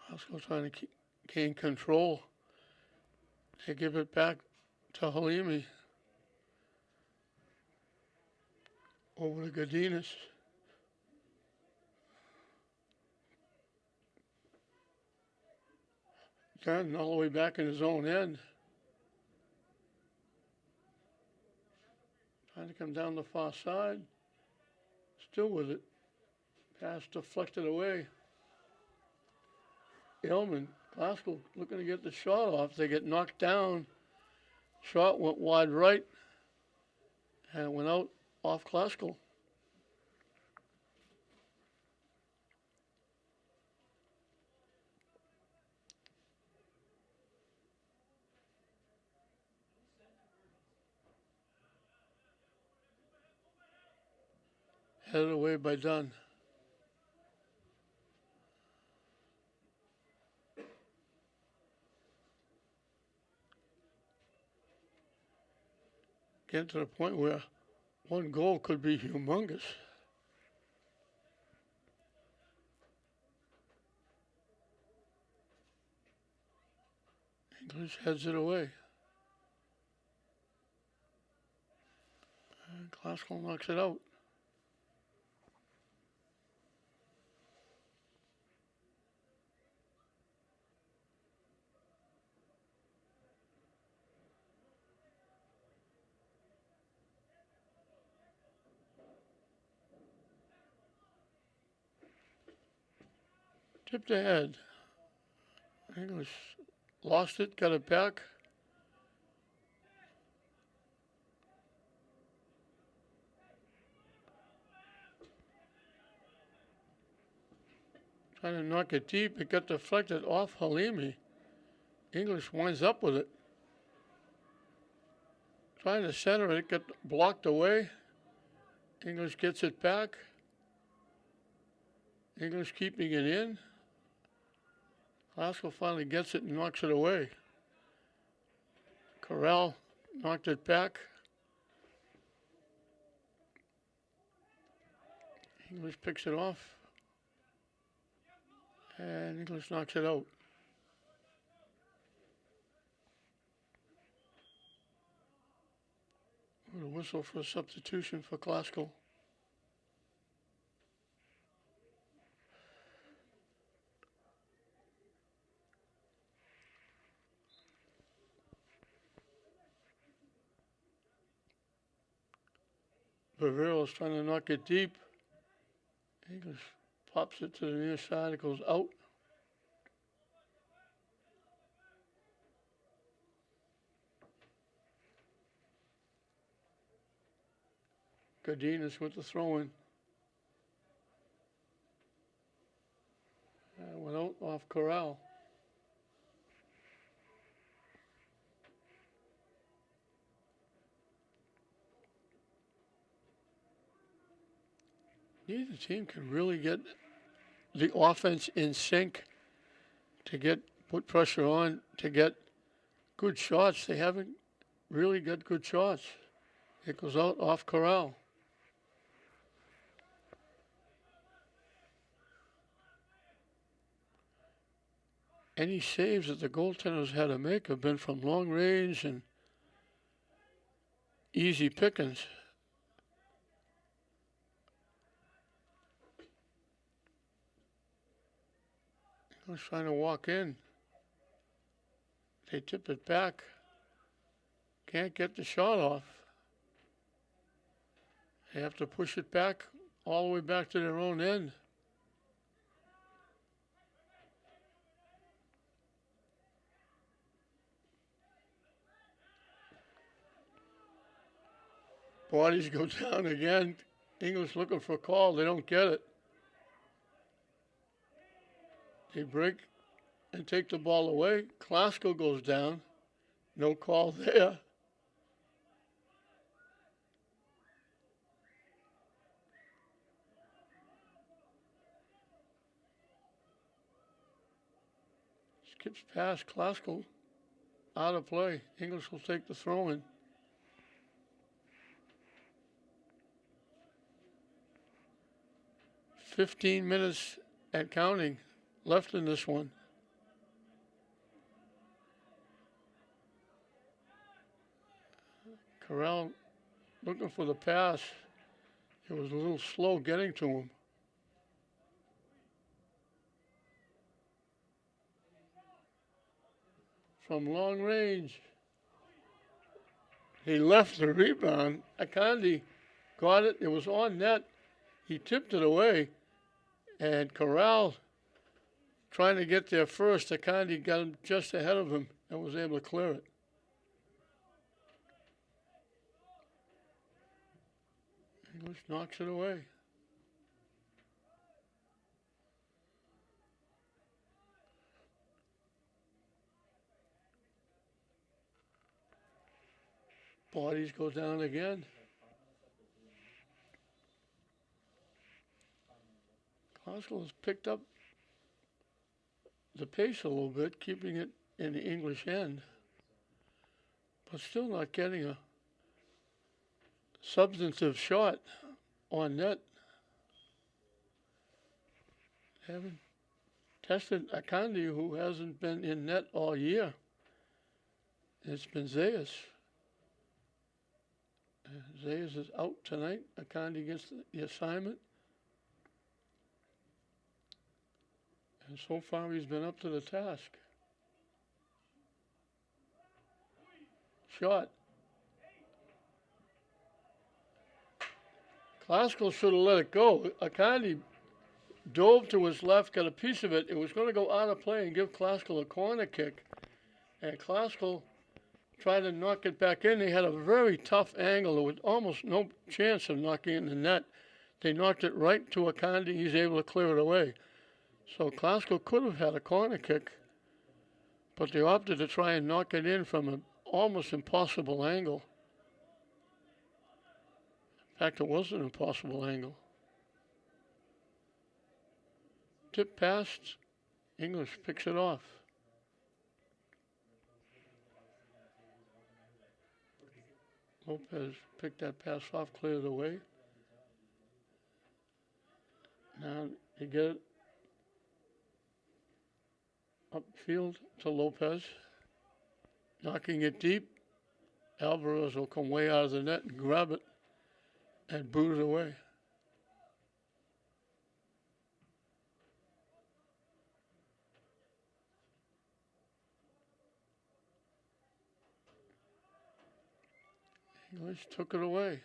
[SPEAKER 1] Classical trying to gain control. They give it back to Halimi. Over to Godinez. Dunn all the way back in his own end. Trying to come down the far side. Still with it. Pass deflected away. Illman, Classical looking to get the shot off. They get knocked down. Shot went wide right and went out off Classical. Headed away by Dunn. Getting to the point where one goal could be humongous. English heads it away. And Classical knocks it out. Tipped ahead. English lost it, got it back. Trying to knock it deep. It got deflected off Halimi. English winds up with it. Trying to center it, got blocked away. English gets it back. English keeping it in. Classical finally gets it and knocks it away. Corral knocked it back. English picks it off. And English knocks it out. With a whistle for a substitution for Classical. Bavero is trying to knock it deep. English pops it to the near side. It goes out. Godinez with the throw-in. Went out. off Corral. Neither team can really get the offense in sync to put pressure on, to get good shots. They haven't really got good shots. It goes out off Corral. Any saves that the goaltenders had to make have been from long range and easy pickings. He was trying to walk in. They tip it back. Can't get the shot off. They have to push it back all the way back to their own end. Bodies go down again. English looking for a call. They don't get it. They break and take the ball away. Klasko goes down. No call there. Skips past Klasko. Out of play. English will take the throw in. "15 minutes and counting left in this one." Corral looking for the pass. It was a little slow getting to him. From long range. He left the rebound. Akandi got it. It was on net. He tipped it away. And Corral trying to get there first. Akandi got him just ahead of him and was able to clear it. English knocks it away. Bodies go down again. Klasko has picked up the pace a little bit, keeping it in the English end, but still not getting a substantive shot on net. They haven't tested Akandi, who hasn't been in net all year. It's been Zayas. Zayas is out tonight. Akandi gets the assignment. And so far he's been up to the task. Shot. Klasko should have let it go. Akandi dove to his left, got a piece of it. It was going to go out of play and give Klasko a corner kick. And Klasko tried to knock it back in. They had a very tough angle. There was almost no chance of knocking it in the net. They knocked it right to Akandi. He's able to clear it away. So Klasko could have had a corner kick, but they opted to try and knock it in from an almost impossible angle. In fact, it was an impossible angle. Tip past, English picks it off. Lopez picked that pass off, cleared it away. Now they get it upfield to Lopez. Knocking it deep. Alvarez will come way out of the net and grab it and boot it away. English took it away.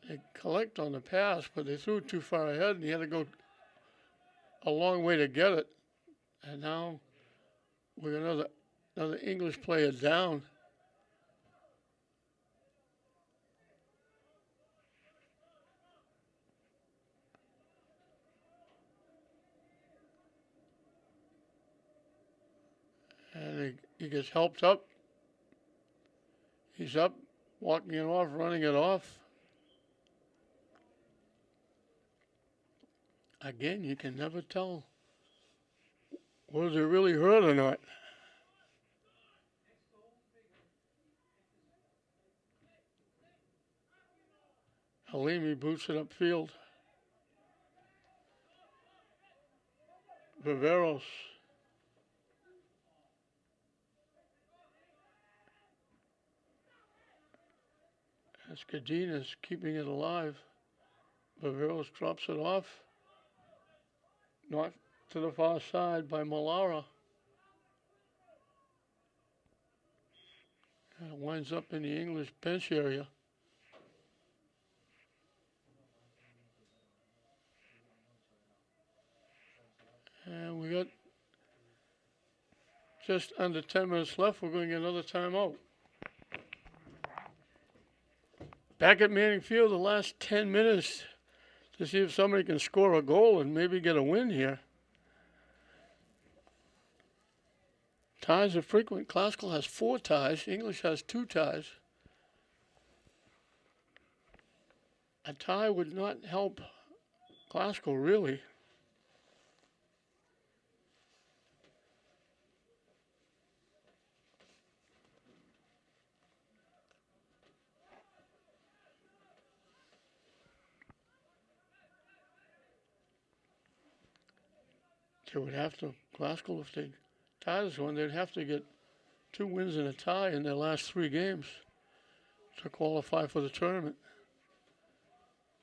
[SPEAKER 1] They collect on the pass, but they threw it too far ahead, and he had to go a long way to get it. And now we got another English player down. And he gets helped up. He's up, walking it off, running it off. Again, you can never tell was it really hurt or not. Halimi boots it upfield. Viveros. As Cadenas keeping it alive. Viveros drops it off. Knocked to the far side by Malara. And it winds up in the English bench area. And we got just under 10 minutes left. We're going to get another timeout. Back at Manning Field, the last 10 minutes to see if somebody can score a goal and maybe get a win here. Ties are frequent. Classical has 4 ties. English has 2 ties. A tie would not help Classical, really. They would have to, Classical, if they tie this one, they'd have to get 2 wins and a tie in their last 3 games to qualify for the tournament.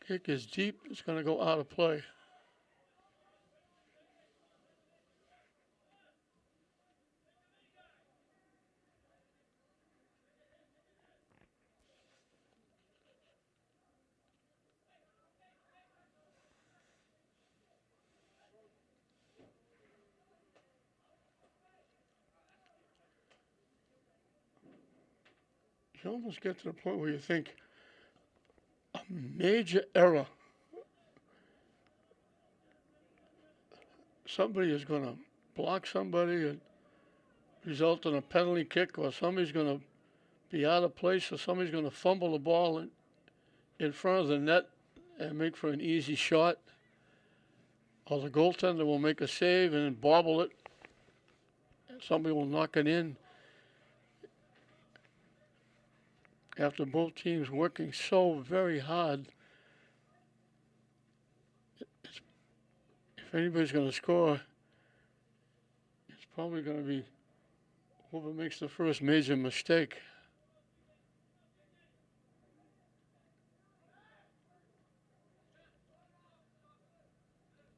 [SPEAKER 1] Kick is deep. It's going to go out of play. You almost get to the point where you think a major error. Somebody is going to block somebody and result in a penalty kick, or somebody's going to be out of place, or somebody's going to fumble the ball in front of the net and make for an easy shot, or the goaltender will make a save and bobble it. Somebody will knock it in. After both teams working so very hard, if anybody's going to score, it's probably going to be whoever makes the first major mistake.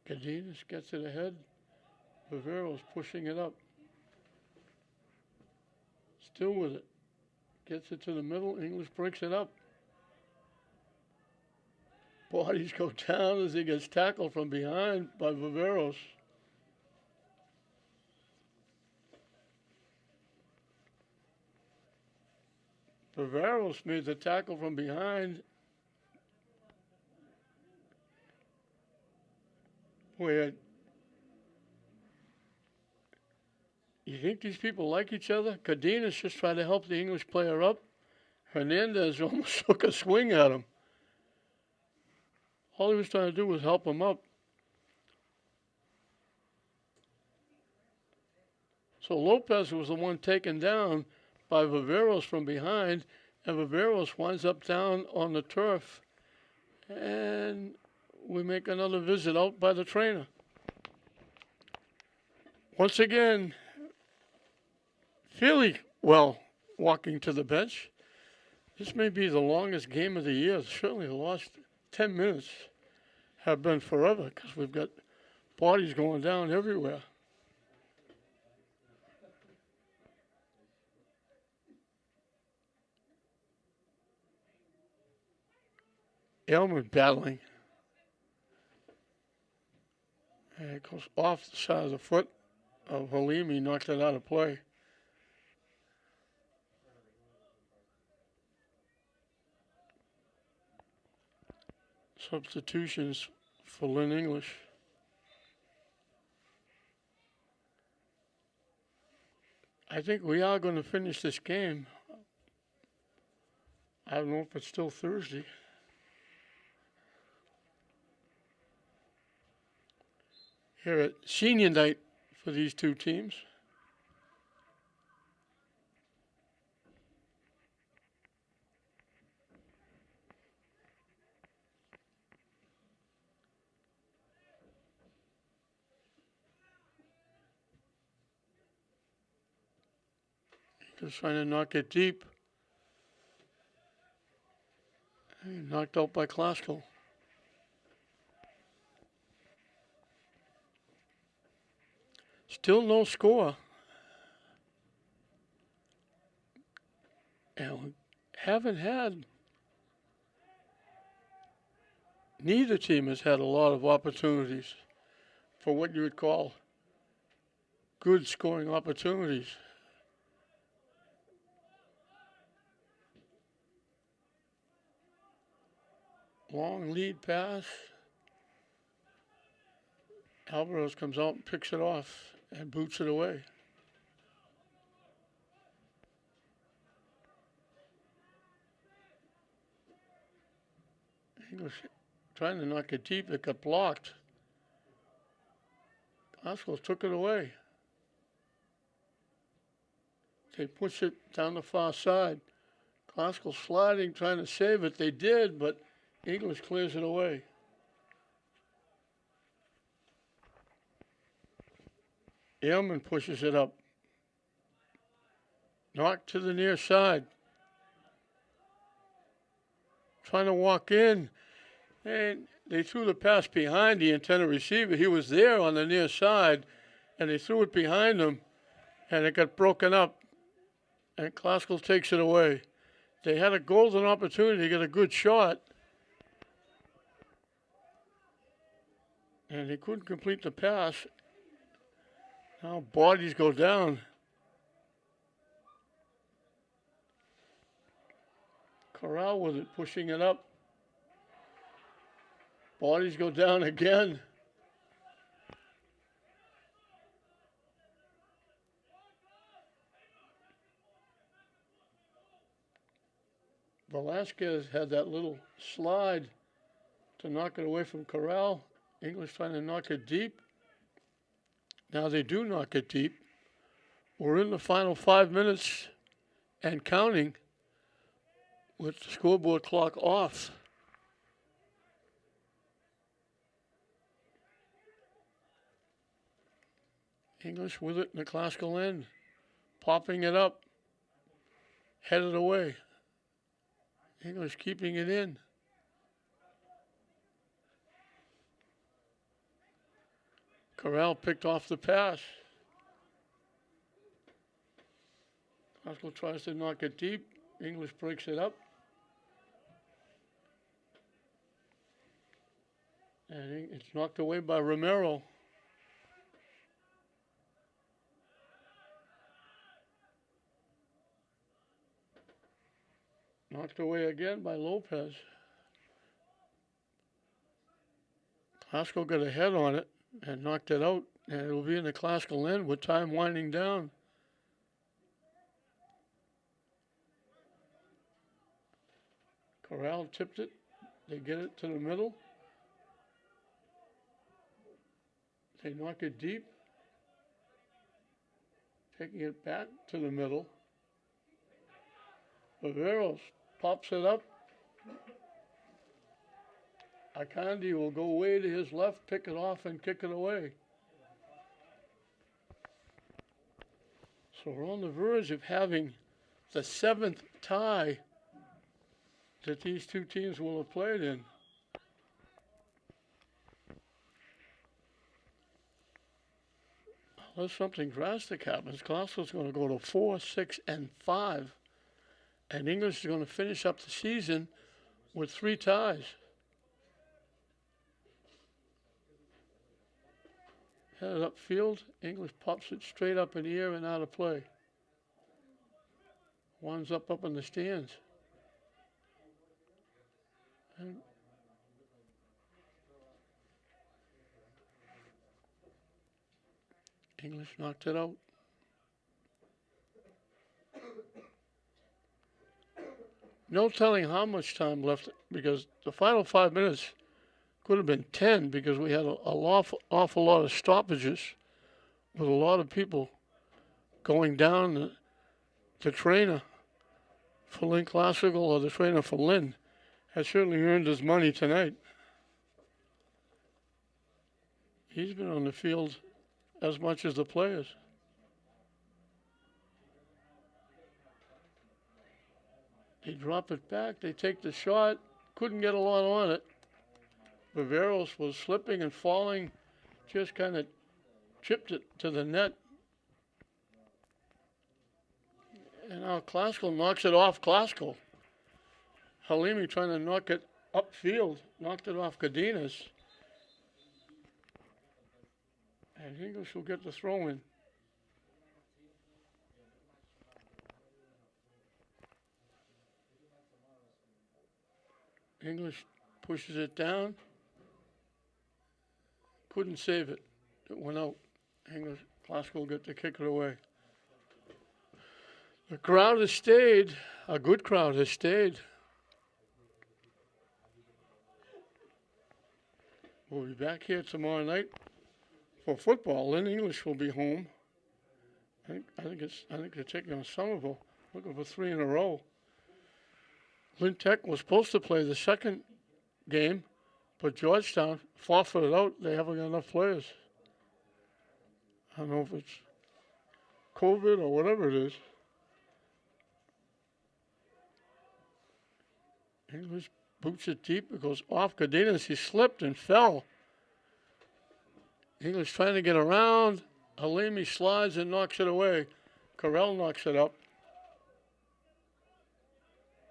[SPEAKER 1] Cadenas gets it ahead. Vivero's pushing it up. Still with it. Gets it to the middle. English breaks it up. Bodies go down as he gets tackled from behind by Viveros. Viveros made the tackle from behind. Where you think these people like each other? Cadenas just tried to help the English player up. Hernandez almost took a swing at him. All he was trying to do was help him up. So Lopez was the one taken down by Viveros from behind, and Viveros winds up down on the turf. And we make another visit out by the trainer. Once again, fairly well walking to the bench. This may be the longest game of the year. Certainly the last 10 minutes have been forever because we've got bodies going down everywhere. Elmer battling. And it goes off the side of the foot of Halimi, knocked it out of play. Substitutions for Lynn English. I think we are going to finish this game. I don't know if it's still Thursday. Here at senior night for these two teams. Just trying to knock it deep. Knocked out by Classical. Still no score. And we haven't had, neither team has had a lot of opportunities for what you would call good scoring opportunities. Long lead pass. Alvarez comes out and picks it off and boots it away. English trying to knock it deep. It got blocked. Classical took it away. They push it down the far side. Classical sliding, trying to save it. They did, but English clears it away. Airman pushes it up. Knocked to the near side. Trying to walk in. And they threw the pass behind the intended receiver. He was there on the near side, and they threw it behind him, and it got broken up. And Classical takes it away. They had a golden opportunity to get a good shot, and they couldn't complete the pass. Now bodies go down. Corral with it, pushing it up. Bodies go down again. Velasquez had that little slide to knock it away from Corral. English trying to knock it deep. Now they do knock it deep. We're in the final 5 minutes and counting with the scoreboard clock off. English with it in the Classical end. Popping it up. Headed away. English keeping it in. Corral picked off the pass. Classical tries to knock it deep. English breaks it up. And it's knocked away by Romero. Knocked away again by Lopez. Classical got a head on it and knocked it out, and it will be in the Classical end with time winding down. Corral tipped it. They get it to the middle. They knock it deep. Taking it back to the middle. Viveros pops it up. Akandi will go way to his left, pick it off, and kick it away. So we're on the verge of having the 7th tie that these two teams will have played in. Unless something drastic happens, Classical's going to go to 4, 6, and 5. And English is going to finish up the season with 3 ties. headed upfield. English pops it straight up in the air and out of play. Winds up in the stands. And English knocked it out. No telling how much time left because the final 5 minutes could have been 10 because we had an awful lot of stoppages with a lot of people going down. The trainer for Lynn Classical or the trainer for Lynn has certainly earned his money tonight. He's been on the field as much as the players. They drop it back. They take the shot. Couldn't get a lot on it. Viveros was slipping and falling. Just kind of chipped it to the net. And now Classical knocks it off Classical. Halimi trying to knock it upfield. Knocked it off Cadenas. And English will get the throw in. English pushes it down. Couldn't save it. It went out. English Classical get to kick it away. The crowd has stayed. A good crowd has stayed. We'll be back here tomorrow night for football. Lynn English will be home. I think they're taking on Somerville, looking for 3 in a row. Lynn Tech was supposed to play the second game, but Georgetown forfeited out. They haven't got enough players. I don't know if it's COVID or whatever it is. English boots it deep. It goes off Cadenas. He slipped and fell. English trying to get around. Halimi slides and knocks it away. Carell knocks it up.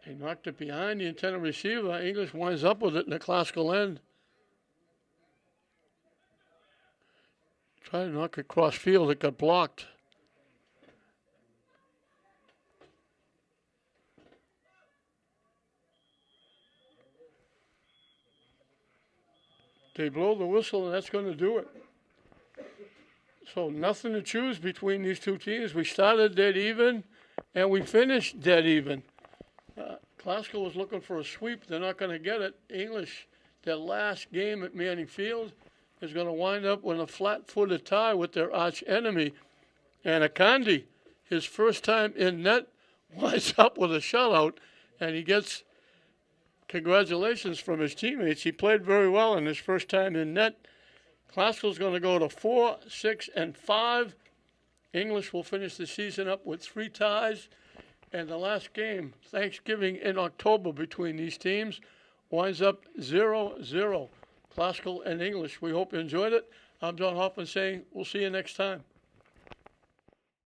[SPEAKER 1] They knocked it behind the intended receiver. English winds up with it in the Classical end. Tried to knock it cross field. It got blocked. They blow the whistle, and that's going to do it. So nothing to choose between these two teams. We started dead even, and we finished dead even. Classical was looking for a sweep. They're not going to get it. English, their last game at Manning Field, is going to wind up with a flat-footed tie with their arch enemy. And Akandi, his first time in net, winds up with a shutout, and he gets congratulations from his teammates. He played very well in his first time in net. Classical's going to go to 4, 6, and 5. English will finish the season up with 3 ties. And the last game, Thanksgiving in October between these teams, winds up 0-0. Classical and English. We hope you enjoyed it. I'm John Hoffman saying we'll see you next time.